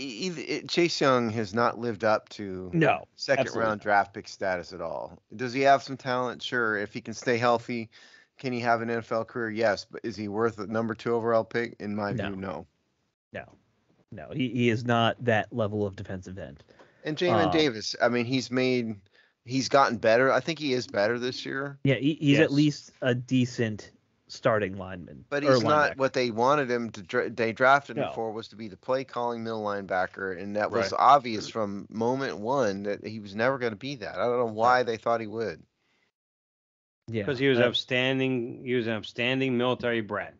Chase Young has not lived up to second-round draft pick status at all. Does he have some talent? Sure. If he can stay healthy, can he have an NFL career? Yes. But is he worth a number 2 overall pick? In my view, no. No, he is not that level of defensive end. And Jamin Davis, I mean, he's gotten better. I think he is better this year. Yeah, he's at least a decent starting lineman. But he's not what they wanted him to. They drafted him for was to be the play calling middle linebacker, and that was obvious from moment one that he was never going to be that. I don't know why they thought he would. Yeah, because he was outstanding. He was an outstanding military brat.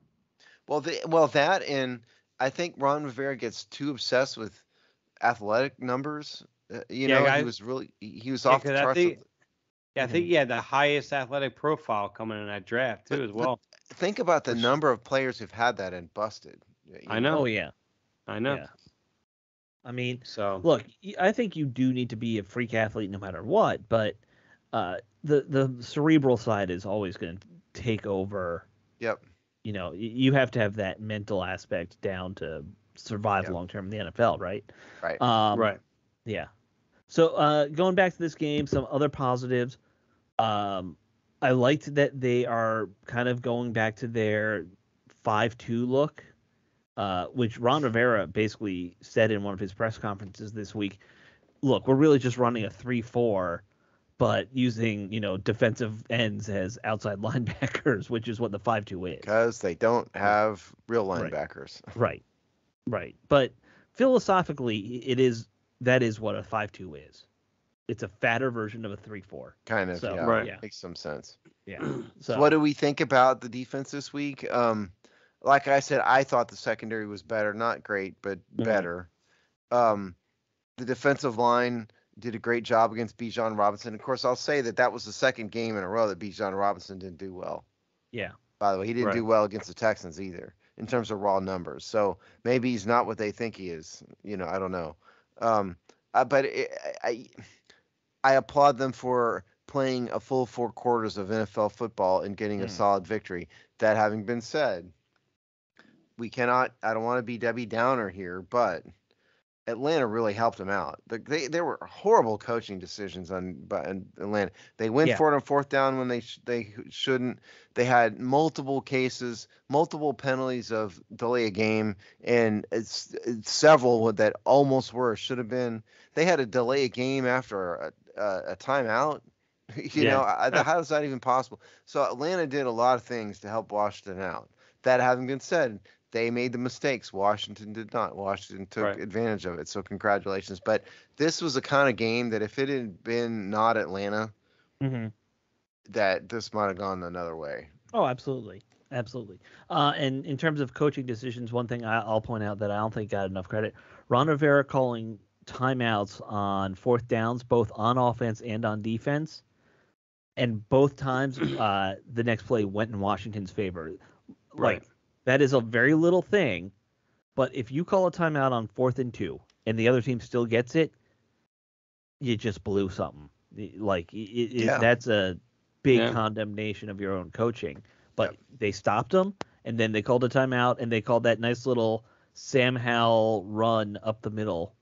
Well, that, and I think Ron Rivera gets too obsessed with athletic numbers. He was off the charts. I think he had the highest athletic profile coming in that draft too, as well. Think about the number of players who've had that and busted. I know. Oh yeah, I know. Yeah. I mean, look, I think you do need to be a freak athlete no matter what, but the cerebral side is always going to take over. Yep. You have to have that mental aspect down to survive long term in the NFL, right? Right. Right. Yeah. So going back to this game, some other positives. I liked that they are kind of going back to their 5-2 look, which Ron Rivera basically said in one of his press conferences this week. Look, we're really just running a 3-4, but using defensive ends as outside linebackers, which is what the 5-2 is. Because they don't have real linebackers. Right. But philosophically, that is what a 5-2 is. It's a fatter version of a 3-4. Kind of, so, yeah. Makes some sense. Yeah. So what do we think about the defense this week? Like I said, I thought the secondary was better. Not great, but better. The defensive line did a great job against Bijan Robinson. Of course, I'll say that was the second game in a row that Bijan Robinson didn't do well. Yeah. By the way, he didn't do well against the Texans either in terms of raw numbers. So maybe he's not what they think he is. I don't know. But I applaud them for playing a full 4 quarters of NFL football and getting a solid victory. That having been said, I don't want to be Debbie Downer here, but Atlanta really helped them out. There were horrible coaching decisions by Atlanta. They went for it on 4th down when they shouldn't. They had multiple cases, multiple penalties of delay a game, and it's several that almost should have been. They had a delay a game after a timeout. How is that even possible? So Atlanta did a lot of things to help Washington out. That having been said, they made the mistakes. Washington did not. Washington took advantage of it. So congratulations. But this was the kind of game that if it had been not Atlanta, that this might have gone another way. Oh, absolutely. Absolutely. And in terms of coaching decisions, one thing I'll point out that I don't think got enough credit, Ron Rivera calling timeouts on 4th downs, both on offense and on defense. And both times the next play went in Washington's favor. Right. That is a very little thing, But if you call a timeout on 4th and 2 and the other team still gets it, you just blew something. That's a big condemnation of your own coaching. But they stopped them, and then they called a timeout, and they called that nice little Sam Howell run up the middle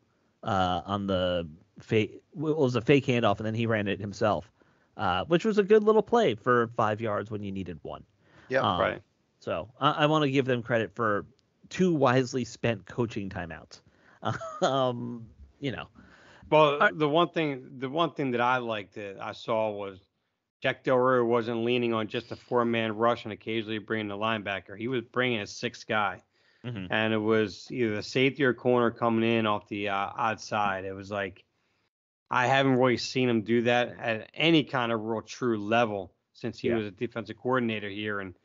on the fake. It was a fake handoff, and then he ran it himself, which was a good little play for 5 yards when you needed one. Yeah, right. So I want to give them credit for 2 wisely spent coaching timeouts. Well, the one thing that I liked that I saw was Jack Del Rio wasn't leaning on just a 4-man rush and occasionally bringing the linebacker. He was bringing a 6th guy, and it was either the safety or corner coming in off the odd side. It was like I haven't really seen him do that at any kind of real true level since he was a defensive coordinator here, and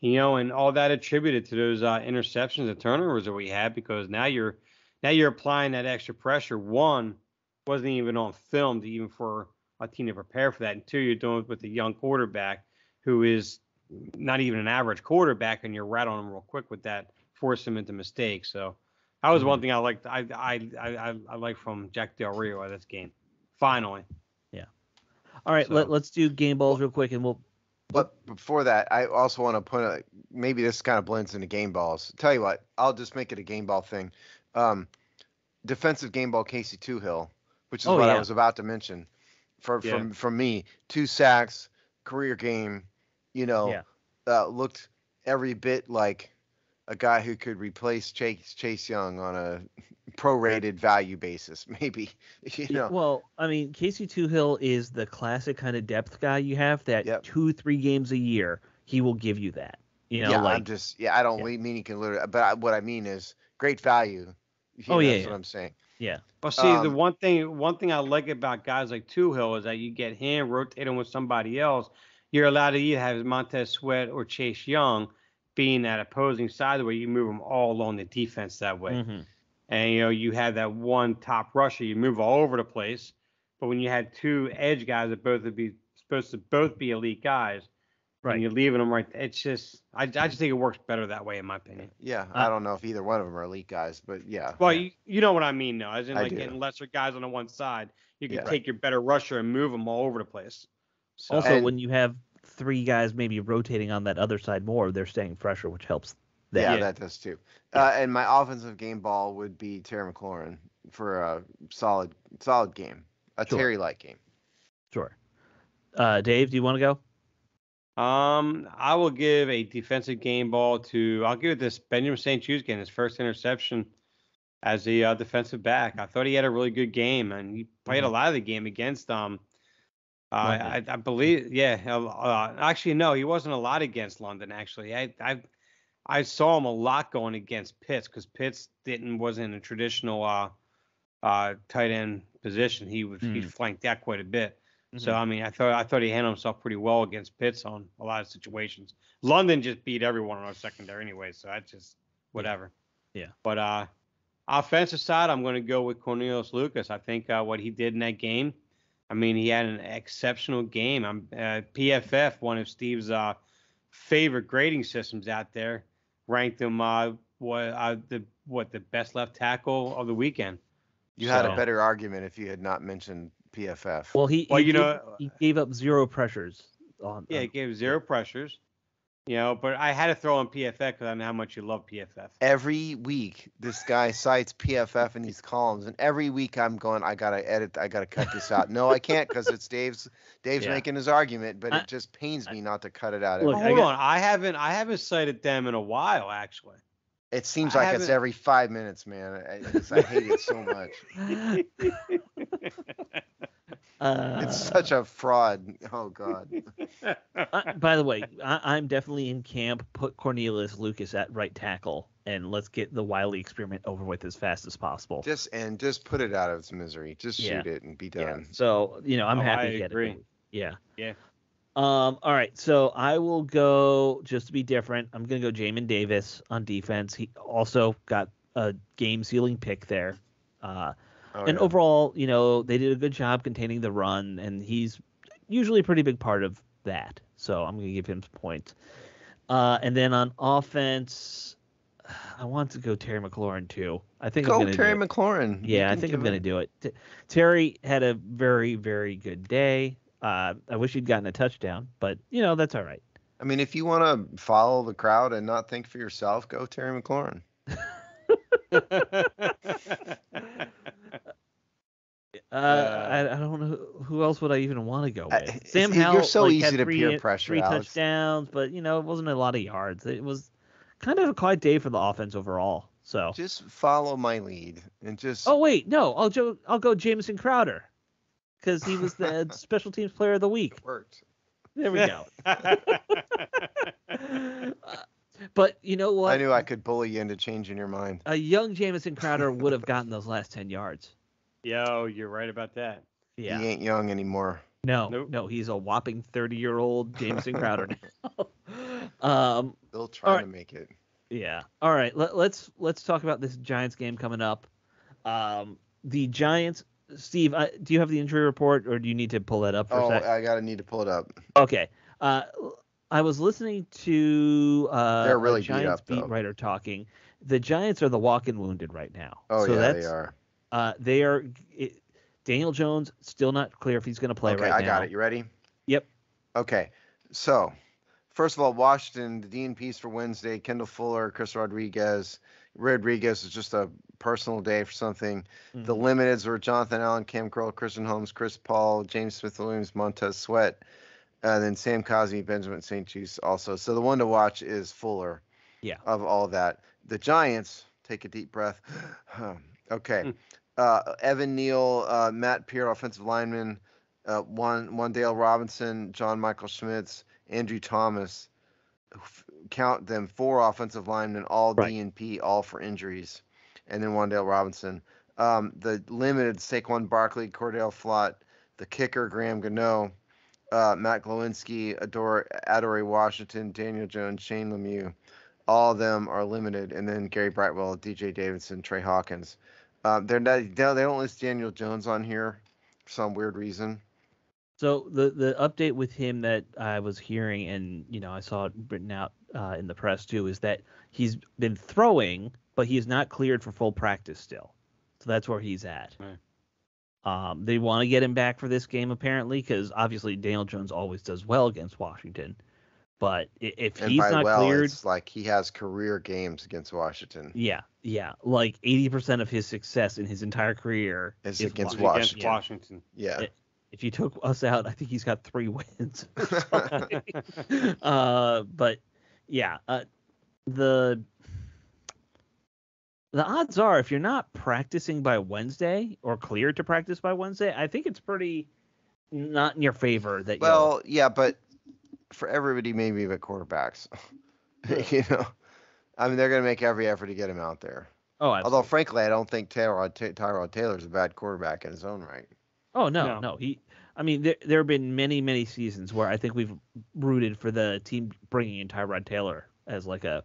and all that attributed to those interceptions and turnovers that we had because now you're applying that extra pressure. One, wasn't even on film even for a team to prepare for that. And 2, you're doing it with a young quarterback who is not even an average quarterback, and you're right on him real quick with that, force him into mistakes. So that was one thing I liked. I like from Jack Del Rio at this game. Finally. Yeah. All right, let's do game balls real quick, and we'll. But before that, I also want to point out, maybe this kind of blends into game balls. Tell you what, I'll just make it a game ball thing. Defensive game ball, Casey Toohill, which is what I was about to mention. From me, 2 sacks, career game. Looked every bit like a guy who could replace Chase Young on a prorated value basis, maybe. Well, I mean, Casey Toohill is the classic kind of depth guy you have that 2-3 games a year he will give you that. I don't mean he can literally, but what I mean is great value. That's what I'm saying. Yeah. Well, see, the one thing I like about guys like Toohill is that you get him, rotate him with somebody else. You're allowed to either have Montez Sweat or Chase Young being that opposing side where you move them all along the defense that way. And, you have that one top rusher, you move all over the place. But when you had 2 edge guys that supposed to both be elite guys, and you're leaving them right, it's just, I just think it works better that way, in my opinion. Yeah, I don't know if either one of them are elite guys, but yeah. Well, you know what I mean, though, as in getting lesser guys on the one side. You can take your better rusher and move them all over the place. So, also, when you have 3 guys maybe rotating on that other side more, they're staying fresher, which helps. That does too. And my offensive game ball would be Terry McLaurin for a solid game, Terry-like game. Sure. Dave, do you want to go? I will give a defensive game ball I'll give it this Benjamin St. Juste game, his first interception as a defensive back. I thought he had a really good game, and he played a lot of the game against I believe, actually, no, he wasn't a lot against London, actually. I saw him a lot going against Pitts because Pitts wasn't in a traditional tight end position. He flanked that quite a bit. So I mean, I thought he handled himself pretty well against Pitts on a lot of situations. London just beat everyone on our secondary anyway, so that's just whatever. Yeah. But offensive side, I'm going to go with Cornelius Lucas. I think what he did in that game, I mean, he had an exceptional game. PFF, one of Steve's favorite grading systems out there, ranked him the best left tackle of the weekend. You had a better argument if you had not mentioned PFF. Well, he gave up 0 pressures. He gave 0 pressures. But I had to throw in PFF because I know how much you love PFF. Every week, this guy cites PFF in these columns, and every week I'm going, I gotta cut this out. No, I can't because it's Dave's making his argument, but it just pains me not to cut it out. Look, hold on, I haven't cited them in a while, actually. It seems like it's every 5 minutes, man. I hate it so much. It's such a fraud. Oh, God. By the way, I'm definitely in camp. Put Cornelius Lucas at right tackle, and let's get the Wiley experiment over with as fast as possible. Just put it out of its misery. Just shoot it and be done. Yeah. So, I'm happy to get it. Yeah. Yeah. All right, so I will go, just to be different, I'm going to go Jamin Davis on defense. He also got a game-sealing pick there. Overall, they did a good job containing the run, and he's usually a pretty big part of that. So I'm going to give him some points. And then on offense, I want to go Terry McLaurin too. I think I'm Go gonna do Terry it. McLaurin. Yeah, I think I'm gonna do it. Terry had a very, very good day. I wish he'd gotten a touchdown, but that's all right. I mean, if you want to follow the crowd and not think for yourself, go Terry McLaurin. I don't know who else would I even want to go with. Sam You're Howell so easy had to peer three pressure, three Alex. touchdowns, but it wasn't a lot of yards. It was kind of a quiet day for the offense overall. So Just follow my lead and just. oh wait, no, I'll go Jamison Crowder because he was the special teams player of the week. It worked. There we go. But you know what? I knew I could bully you into changing your mind. A young Jamison Crowder would have gotten those last 10 yards. Yo, you're right about that. Yeah. He ain't young anymore. No, Nope. no, he's a whopping 30-year-old Jamison Crowder now. They'll try all to right. make it. Yeah. All right. Let's talk about this Giants game coming up. The Giants. Steve, do you have the injury report, or do you need to pull that up for a sec? I need to pull it up. Okay. I was listening to They're really a Giants beat up, beat writer talking. The Giants are the walking wounded right now. Oh, so yeah, that's, they are. They are. Daniel Jones still not clear if he's going to play right now. Okay, I got it. You ready? Yep. Okay. So, first of all, Washington, the DNPs for Wednesday, Kendall Fuller, Chris Rodriguez. Rodriguez is just a personal day for something. Mm-hmm. The limiteds were Jonathan Allen, Cam Curl, Christian Holmes, Chris Paul, James Smith-Williams, Montez Sweat, then Sam Cosmi, Benjamin St. Juste also. So the one to watch is Fuller. Yeah. Of all that. The Giants, take a deep breath. Okay. Evan Neal, Matt Peart, offensive lineman, Wandale Robinson, John Michael Schmitz, Andrew Thomas. Count them 4 offensive linemen, all Right. DNP, all for injuries, and then Wandale Robinson. The limited Saquon Barkley, Cordell Flott, the kicker Graham Gano, Matt Glowinski, Adoree Washington, Daniel Jones, Shane Lemieux. All of them are limited, and then Gary Brightwell, DJ Davidson, Trey Hawkins. They don't list Daniel Jones on here for some weird reason. So the update with him that I was hearing, and I saw it written out in the press too, is that he's been throwing, but he is not cleared for full practice still. So that's where he's at. Right. They want to get him back for this game apparently, because obviously Daniel Jones always does well against Washington. But if he's not cleared, it's like he has career games against Washington. Yeah. Like 80% of his success in his entire career is against Washington. Yeah. If you took us out, I think he's got 3 wins. But yeah, the odds are if you're not practicing by Wednesday or cleared to practice by Wednesday, I think it's pretty not in your favor that. Well, yeah, but for everybody, maybe but quarterbacks, I mean, they're going to make every effort to get him out there. Oh, absolutely. Although, frankly, I don't think Tyrod Taylor's a bad quarterback in his own right. Oh, no. I mean, there have been many, many seasons where I think we've rooted for the team bringing in Tyrod Taylor as like a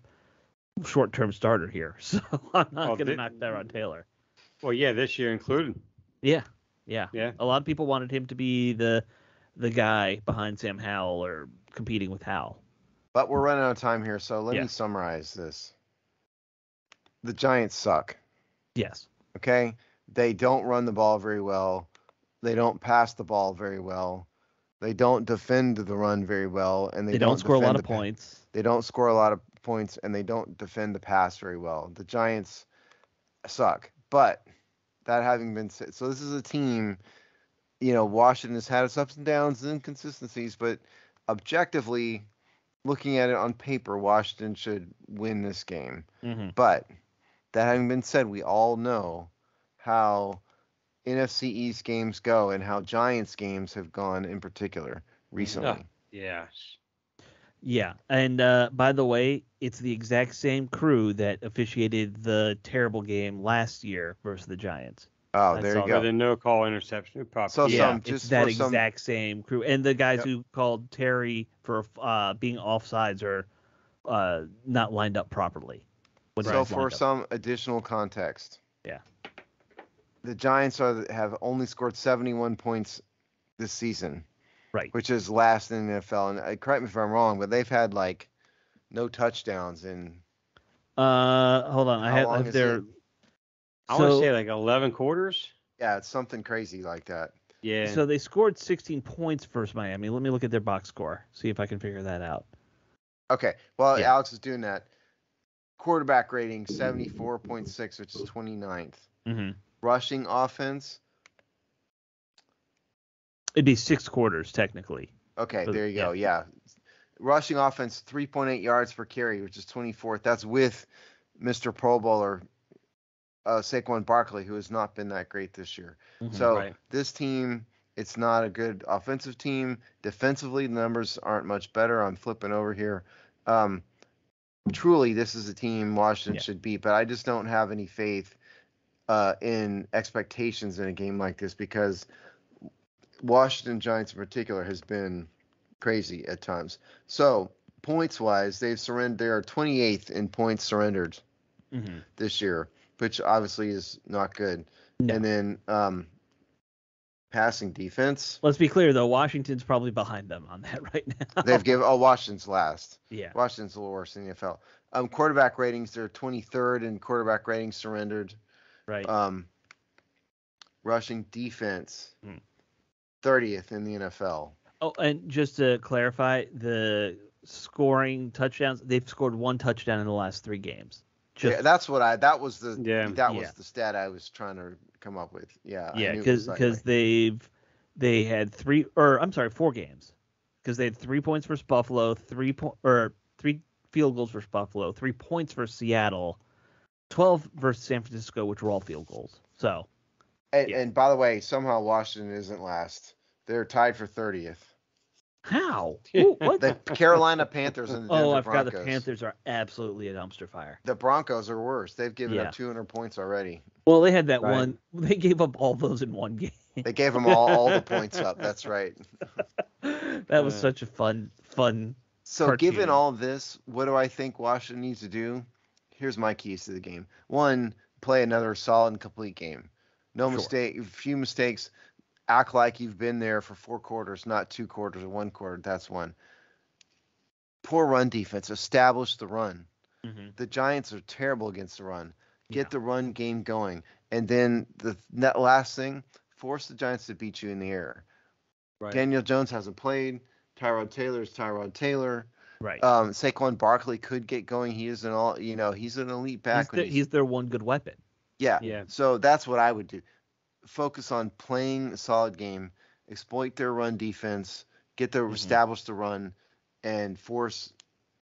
short-term starter here. So I'm not going to knock Tyrod Taylor. Well, yeah, this year included. Yeah. A lot of people wanted him to be the guy behind Sam Howell or competing with Howell. But we're running out of time here, so let me summarize this. The Giants suck. Yes. Okay? They don't run the ball very well. They don't pass the ball very well. They don't defend the run very well, and they don't score a lot of points. They don't score a lot of points, and they don't defend the pass very well. The Giants suck. But that having been said, so this is a team, Washington has had its ups and downs and inconsistencies, but objectively, looking at it on paper, Washington should win this game. Mm-hmm. But that having been said, we all know how NFC East games go and how Giants games have gone in particular recently. Yes. Yeah, and by the way, it's the exact same crew that officiated the terrible game last year versus the Giants. Oh, there you go. The no-call interception. So it's that exact same crew, and the guys who called Terry for being offsides are not lined up properly. So for some additional context, the Giants have only scored 71 points this season, right? Which is last in the NFL. And correct me if I'm wrong, but they've had like no touchdowns in Hold on. I How long have is their. it? I want to So say like 11 quarters. Yeah, it's something crazy like that. Yeah. so they scored 16 points versus Miami. Let me look at their box score. See if I can figure that out. Okay. Well, Yeah. Alex is doing that. Quarterback rating 74.6, which is 29th. Mm-hmm. Rushing offense. It'd be 6 quarters technically. Okay, But, there you go. Yeah. Rushing offense 3.8 yards per carry, which is 24th. That's with Mr. Pro Bowler Saquon Barkley, who has not been that great this year. Mm-hmm. So Right. this team, it's not a good offensive team. Defensively, the numbers aren't much better. I'm flipping over here. Truly, this is a team Washington should beat, but I just don't have any faith in expectations in a game like this because Washington Giants in particular has been crazy at times. So points-wise, they are 28th in points surrendered this year, which obviously is not good. No. And then passing defense. Let's be clear, though. Washington's probably behind them on that right now. They've given Washington's last. Yeah. Washington's a little worse than the NFL. Quarterback ratings, they're 23rd in quarterback ratings surrendered. Right. Rushing defense, 30th in the NFL. Oh, and just to clarify, the scoring touchdowns, they've scored 1 touchdown in the last 3 games. Yeah, that was the stat I was trying to come up with. Yeah. Yeah, because they had 4 games. Because they had 3 points versus Buffalo, 3 field goals versus Buffalo, 3 points versus Seattle, 12 versus San Francisco, which were all field goals. So. And by the way, somehow Washington isn't last. They're tied for 30th. How? Ooh, what? The Carolina Panthers and the Denver I forgot Broncos. the Panthers are absolutely a dumpster fire. The Broncos are worse. They've given up 200 points already. Well, they had that one. They gave up all those in one game. They gave them all the points up. That's right. That was such a fun. So cartoon. given all this, what do I think Washington needs to do? Here's my keys to the game. 1, play another solid and complete game. No mistake, few mistakes. Act like you've been there for 4 quarters, not 2 quarters or 1 quarter. That's 1. Poor run defense. Establish the run. The Giants are terrible against the run. Get the run game going. And then that last thing, force the Giants to beat you in the air. Right. Daniel Jones hasn't played. Tyrod Taylor. Right. Saquon Barkley could get going. He is he's an elite back. He's their one good weapon. Yeah. So that's what I would do. Focus on playing a solid game, exploit their run defense, establish the run, and force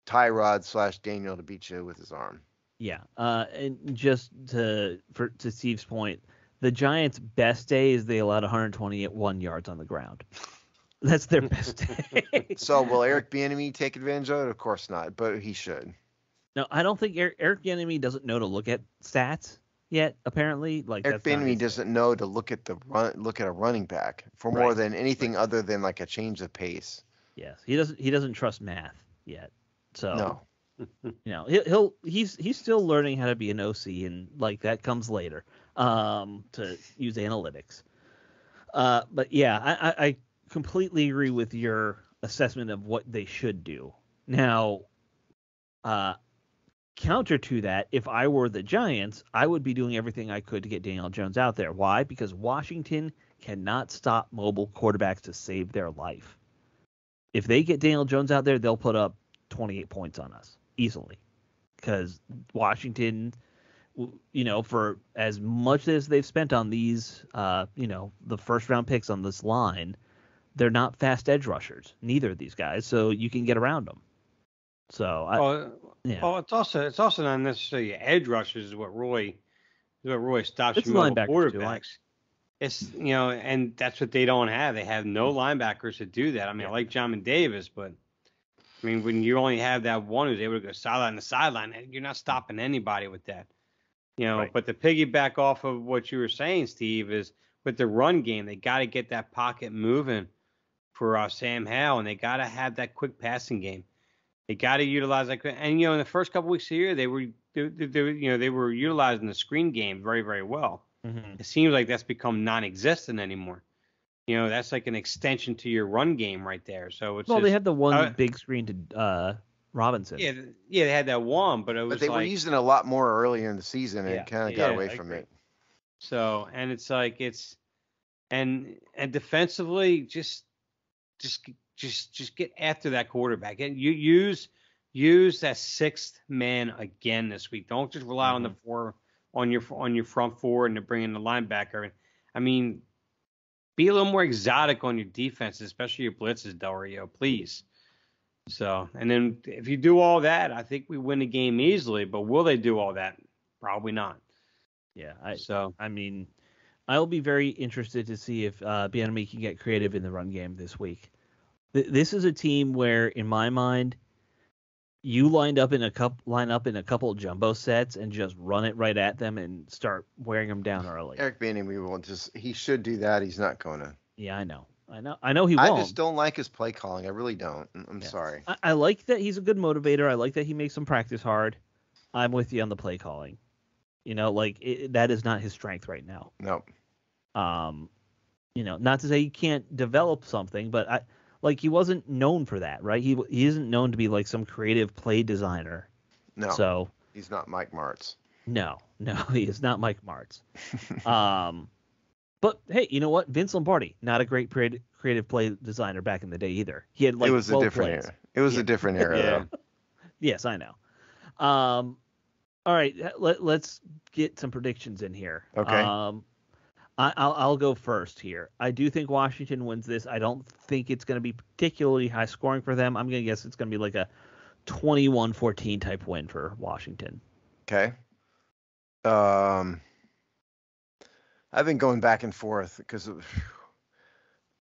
Tyrod / Daniel to beat you with his arm. Yeah. And just to Steve's point, the Giants' best day is they allowed 121 yards on the ground. That's their best day. So will Eric Bieniemy take advantage of it? Of course not, but he should. No, I don't think Eric Bieniemy doesn't know to look at stats yet. Apparently, Eric Bieniemy doesn't know to look at a running back for more than anything other than like a change of pace. Yes, he doesn't trust math yet. So no, he's still learning how to be an OC, and like that comes later to use analytics. But yeah, I completely agree with your assessment of what they should do. Now, counter to that, if I were the Giants, I would be doing everything I could to get Daniel Jones out there. Why? Because Washington cannot stop mobile quarterbacks to save their life. If they get Daniel Jones out there, they'll put up 28 points on us easily. Because Washington, for as much as they've spent on these, the first round picks on this line, they're not fast edge rushers, neither of these guys, so you can get around them. So it's also not necessarily edge rushers is what Roy stops it's from mobile quarterbacks. It's and that's what they don't have. They have no linebackers to do that. I mean, I like John Davis, but I mean, when you only have that one who's able to go sideline to sideline, you're not stopping anybody with that. But to piggyback off of what you were saying, Steve, is with the run game, they got to get that pocket moving for Sam Howell, and they got to have that quick passing game. They got to utilize that. And in the first couple weeks of the year, they were utilizing the screen game very, very well. Mm-hmm. It seems like that's become non-existent anymore. That's like an extension to your run game right there. So it's they had the one big screen to Robinson. Yeah, they had that one, but it was But they were like, using it a lot more earlier in the season, and Yeah, it kind of yeah, got away I from agree. it. So, and it's like and defensively, just get after that quarterback and you use that sixth man again this week. Don't just rely on the four on your front four and to bring in the linebacker. I mean, be a little more exotic on your defense, especially your blitzes, Del Rio, please. So, and then if you do all that, I think we win the game easily. But will they do all that? Probably not. Yeah, I mean, I'll be very interested to see if Bieniemy can get creative in the run game this week. This is a team where, in my mind, you line up in a couple jumbo sets and just run it right at them and start wearing them down early. Eric Bieniemy he should do that. He's not going to. Yeah, I know he won't. I just don't like his play calling. I really don't. I'm sorry. I like that he's a good motivator. I like that he makes them practice hard. I'm with you on the play calling. That is not his strength right now. Nope. Not to say he can't develop something, but he wasn't known for that, right? He isn't known to be like some creative play designer. No. So he's not Mike Martz. No, he is not Mike Martz. But hey, you know what? Vince Lombardi, not a great creative play designer back in the day either. He had it was a different era. It was a different era. Yeah. Yes, I know. All right, let's get some predictions in here. Okay. I'll go first here. I do think Washington wins this. I don't think it's going to be particularly high scoring for them. I'm going to guess it's going to be like a 21-14 type win for Washington. Okay. I've been going back and forth because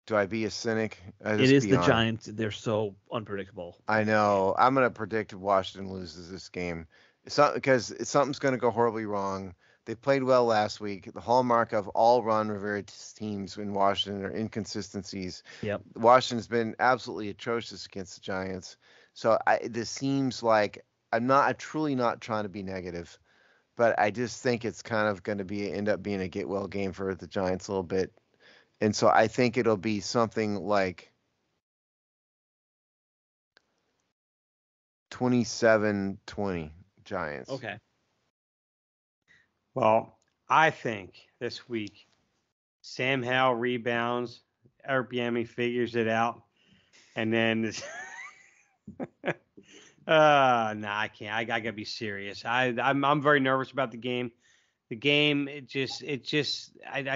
do I be a cynic? It is the Giants. They're so unpredictable. I know. I'm going to predict Washington loses this game. Because something's going to go horribly wrong. They played well last week. The hallmark of all Ron Rivera teams in Washington are inconsistencies. Yep. Washington's been absolutely atrocious against the Giants. So this seems like I'm truly not trying to be negative, but I just think it's kind of going to end up being a get well game for the Giants a little bit. And so I think it'll be something like 27-20 Giants. Okay. Well, I think this week Sam Howell rebounds, Eric Bieniemy figures it out, and then I can't. I gotta be serious. I'm very nervous about the game. The game, I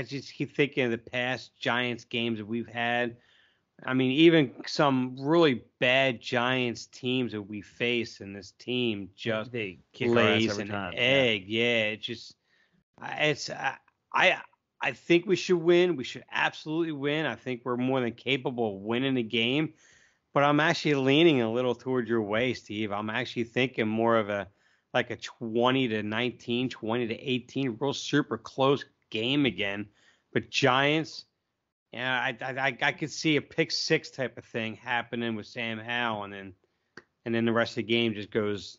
just keep thinking of the past Giants games that we've had. I mean, even some really bad Giants teams that we face, and this team just they kick lays an egg. Yeah, I think we should win. We should absolutely win. I think we're more than capable of winning the game. But I'm actually leaning a little toward your way, Steve. I'm actually thinking more of a 20-19, 20-18, real super close game again. But Giants, yeah, I could see a pick six type of thing happening with Sam Howell, and then the rest of the game just goes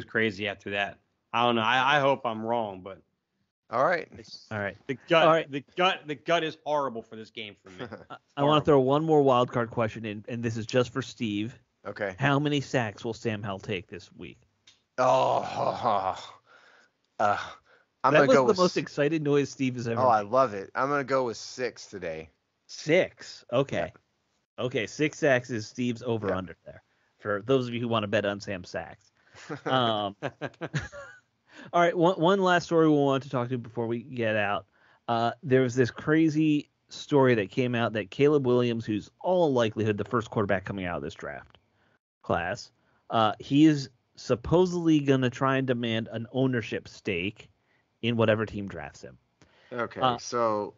crazy after that. I don't know. I hope I'm wrong, but all right. The gut is horrible for this game for me. I want to throw one more wild card question in, and this is just for Steve. Okay. How many sacks will Sam Howell take this week? I'm gonna go with the most excited noise Steve has ever. Oh, I love it. I'm gonna go with 6 today. 6. Okay. Yeah. Okay. 6 sacks is Steve's over under there. For those of you who want to bet on Sam sacks. All right. One last story we want to talk to before we get out. There was this crazy story that came out that Caleb Williams, who's all likelihood the first quarterback coming out of this draft class, he is supposedly going to try and demand an ownership stake in whatever team drafts him. Okay, so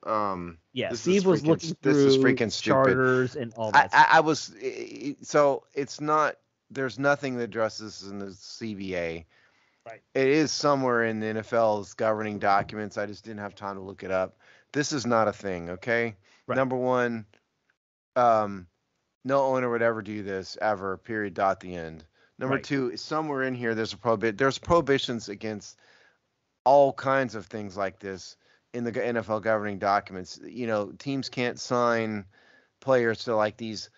Steve was looking through this is freaking stupid. Charters and all that. I was so it's not. There's nothing that addresses in the CBA. Right. It is somewhere in the NFL's governing documents. I just didn't have time to look it up. This is not a thing. Okay. Right. Number one, no owner would ever do this ever. Period. Dot. The end. Number two, somewhere in here, there's prohibitions against all kinds of things like this in the NFL governing documents. You know, teams can't sign players to like these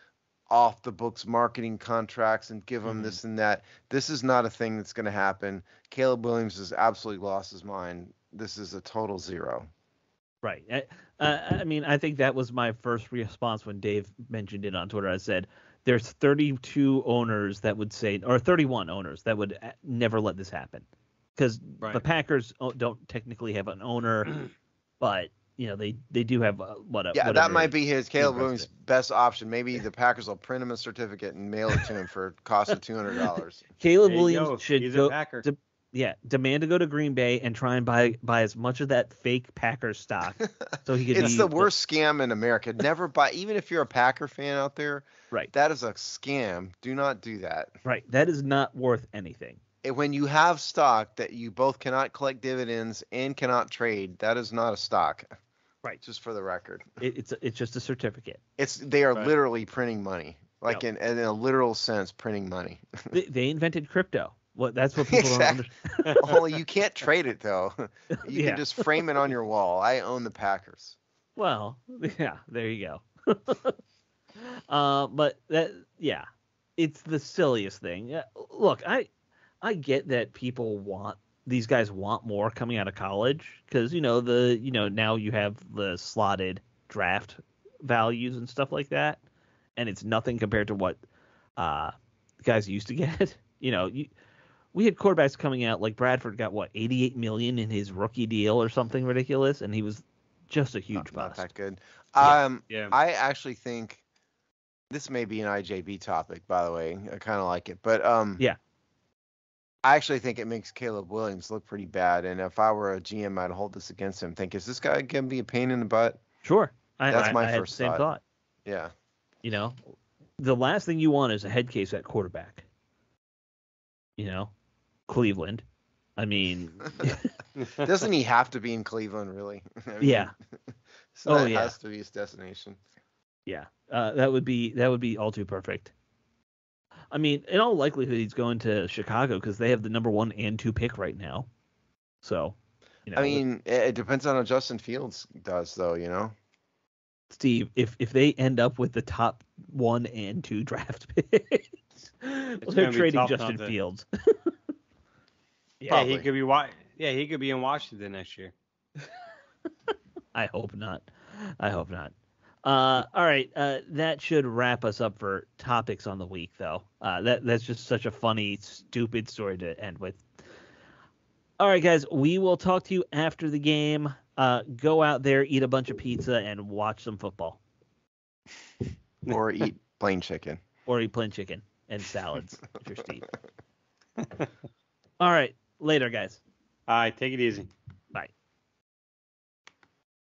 off the books marketing contracts and give them this and that. This is not a thing that's going to happen. Caleb Williams has absolutely lost his mind. This is a total zero. Right. I mean, I think that was my first response when Dave mentioned it on Twitter. I said, there's 32 owners that would say, or 31 owners that would never let this happen. Because the Packers don't technically have an owner, but, you know, they do have that might be his Caleb Williams' best option. Maybe the Packers will print him a certificate and mail it to him for cost of $200. Caleb Williams should go demand to go to Green Bay and try and buy as much of that fake Packers stock so he could. It's the worst scam in America. Never buy, even if you're a Packer fan out there. Right. That is a scam. Do not do that. Right. That is not worth anything. When you have stock that you both cannot collect dividends and cannot trade, that is not a stock. Right. Just for the record. It's just a certificate. They are literally printing money, like in a literal sense, printing money. They invented crypto. That's what people don't understand. Only you can't trade it though. You can just frame it on your wall. I own the Packers. Well, yeah, there you go. But it's the silliest thing. Look, I get that these guys want more coming out of college because now you have the slotted draft values and stuff like that, and it's nothing compared to what guys used to get. We had quarterbacks coming out like Bradford got $88 million in his rookie deal or something ridiculous, and he was just a huge bust. Not that good. Yeah. I actually think this may be an IJB topic, by the way. I kind of like it, but yeah. I actually think it makes Caleb Williams look pretty bad, and if I were a GM, I'd hold this against him. Think, is this guy gonna be a pain in the butt? Sure, that's my first same thought. Yeah. The last thing you want is a head case at quarterback. Cleveland. I mean, doesn't he have to be in Cleveland, really? Yeah. So that has to be his destination. Yeah. That would be all too perfect. I mean, in all likelihood, he's going to Chicago because they have the number 1 and 2 pick right now. So, I mean, it depends on how Justin Fields does, though. Steve, if they end up with the top 1 and 2 draft picks, they're trading Justin Fields. Yeah, he could be. He could be in Washington next year. I hope not. All right, that should wrap us up for topics on the week, though. That's just such a funny, stupid story to end with. All right, guys, we will talk to you after the game. Go out there, eat a bunch of pizza, and watch some football. Or eat plain chicken. Or eat plain chicken and salads, if you're Steve. All right, later, guys. All right, take it easy.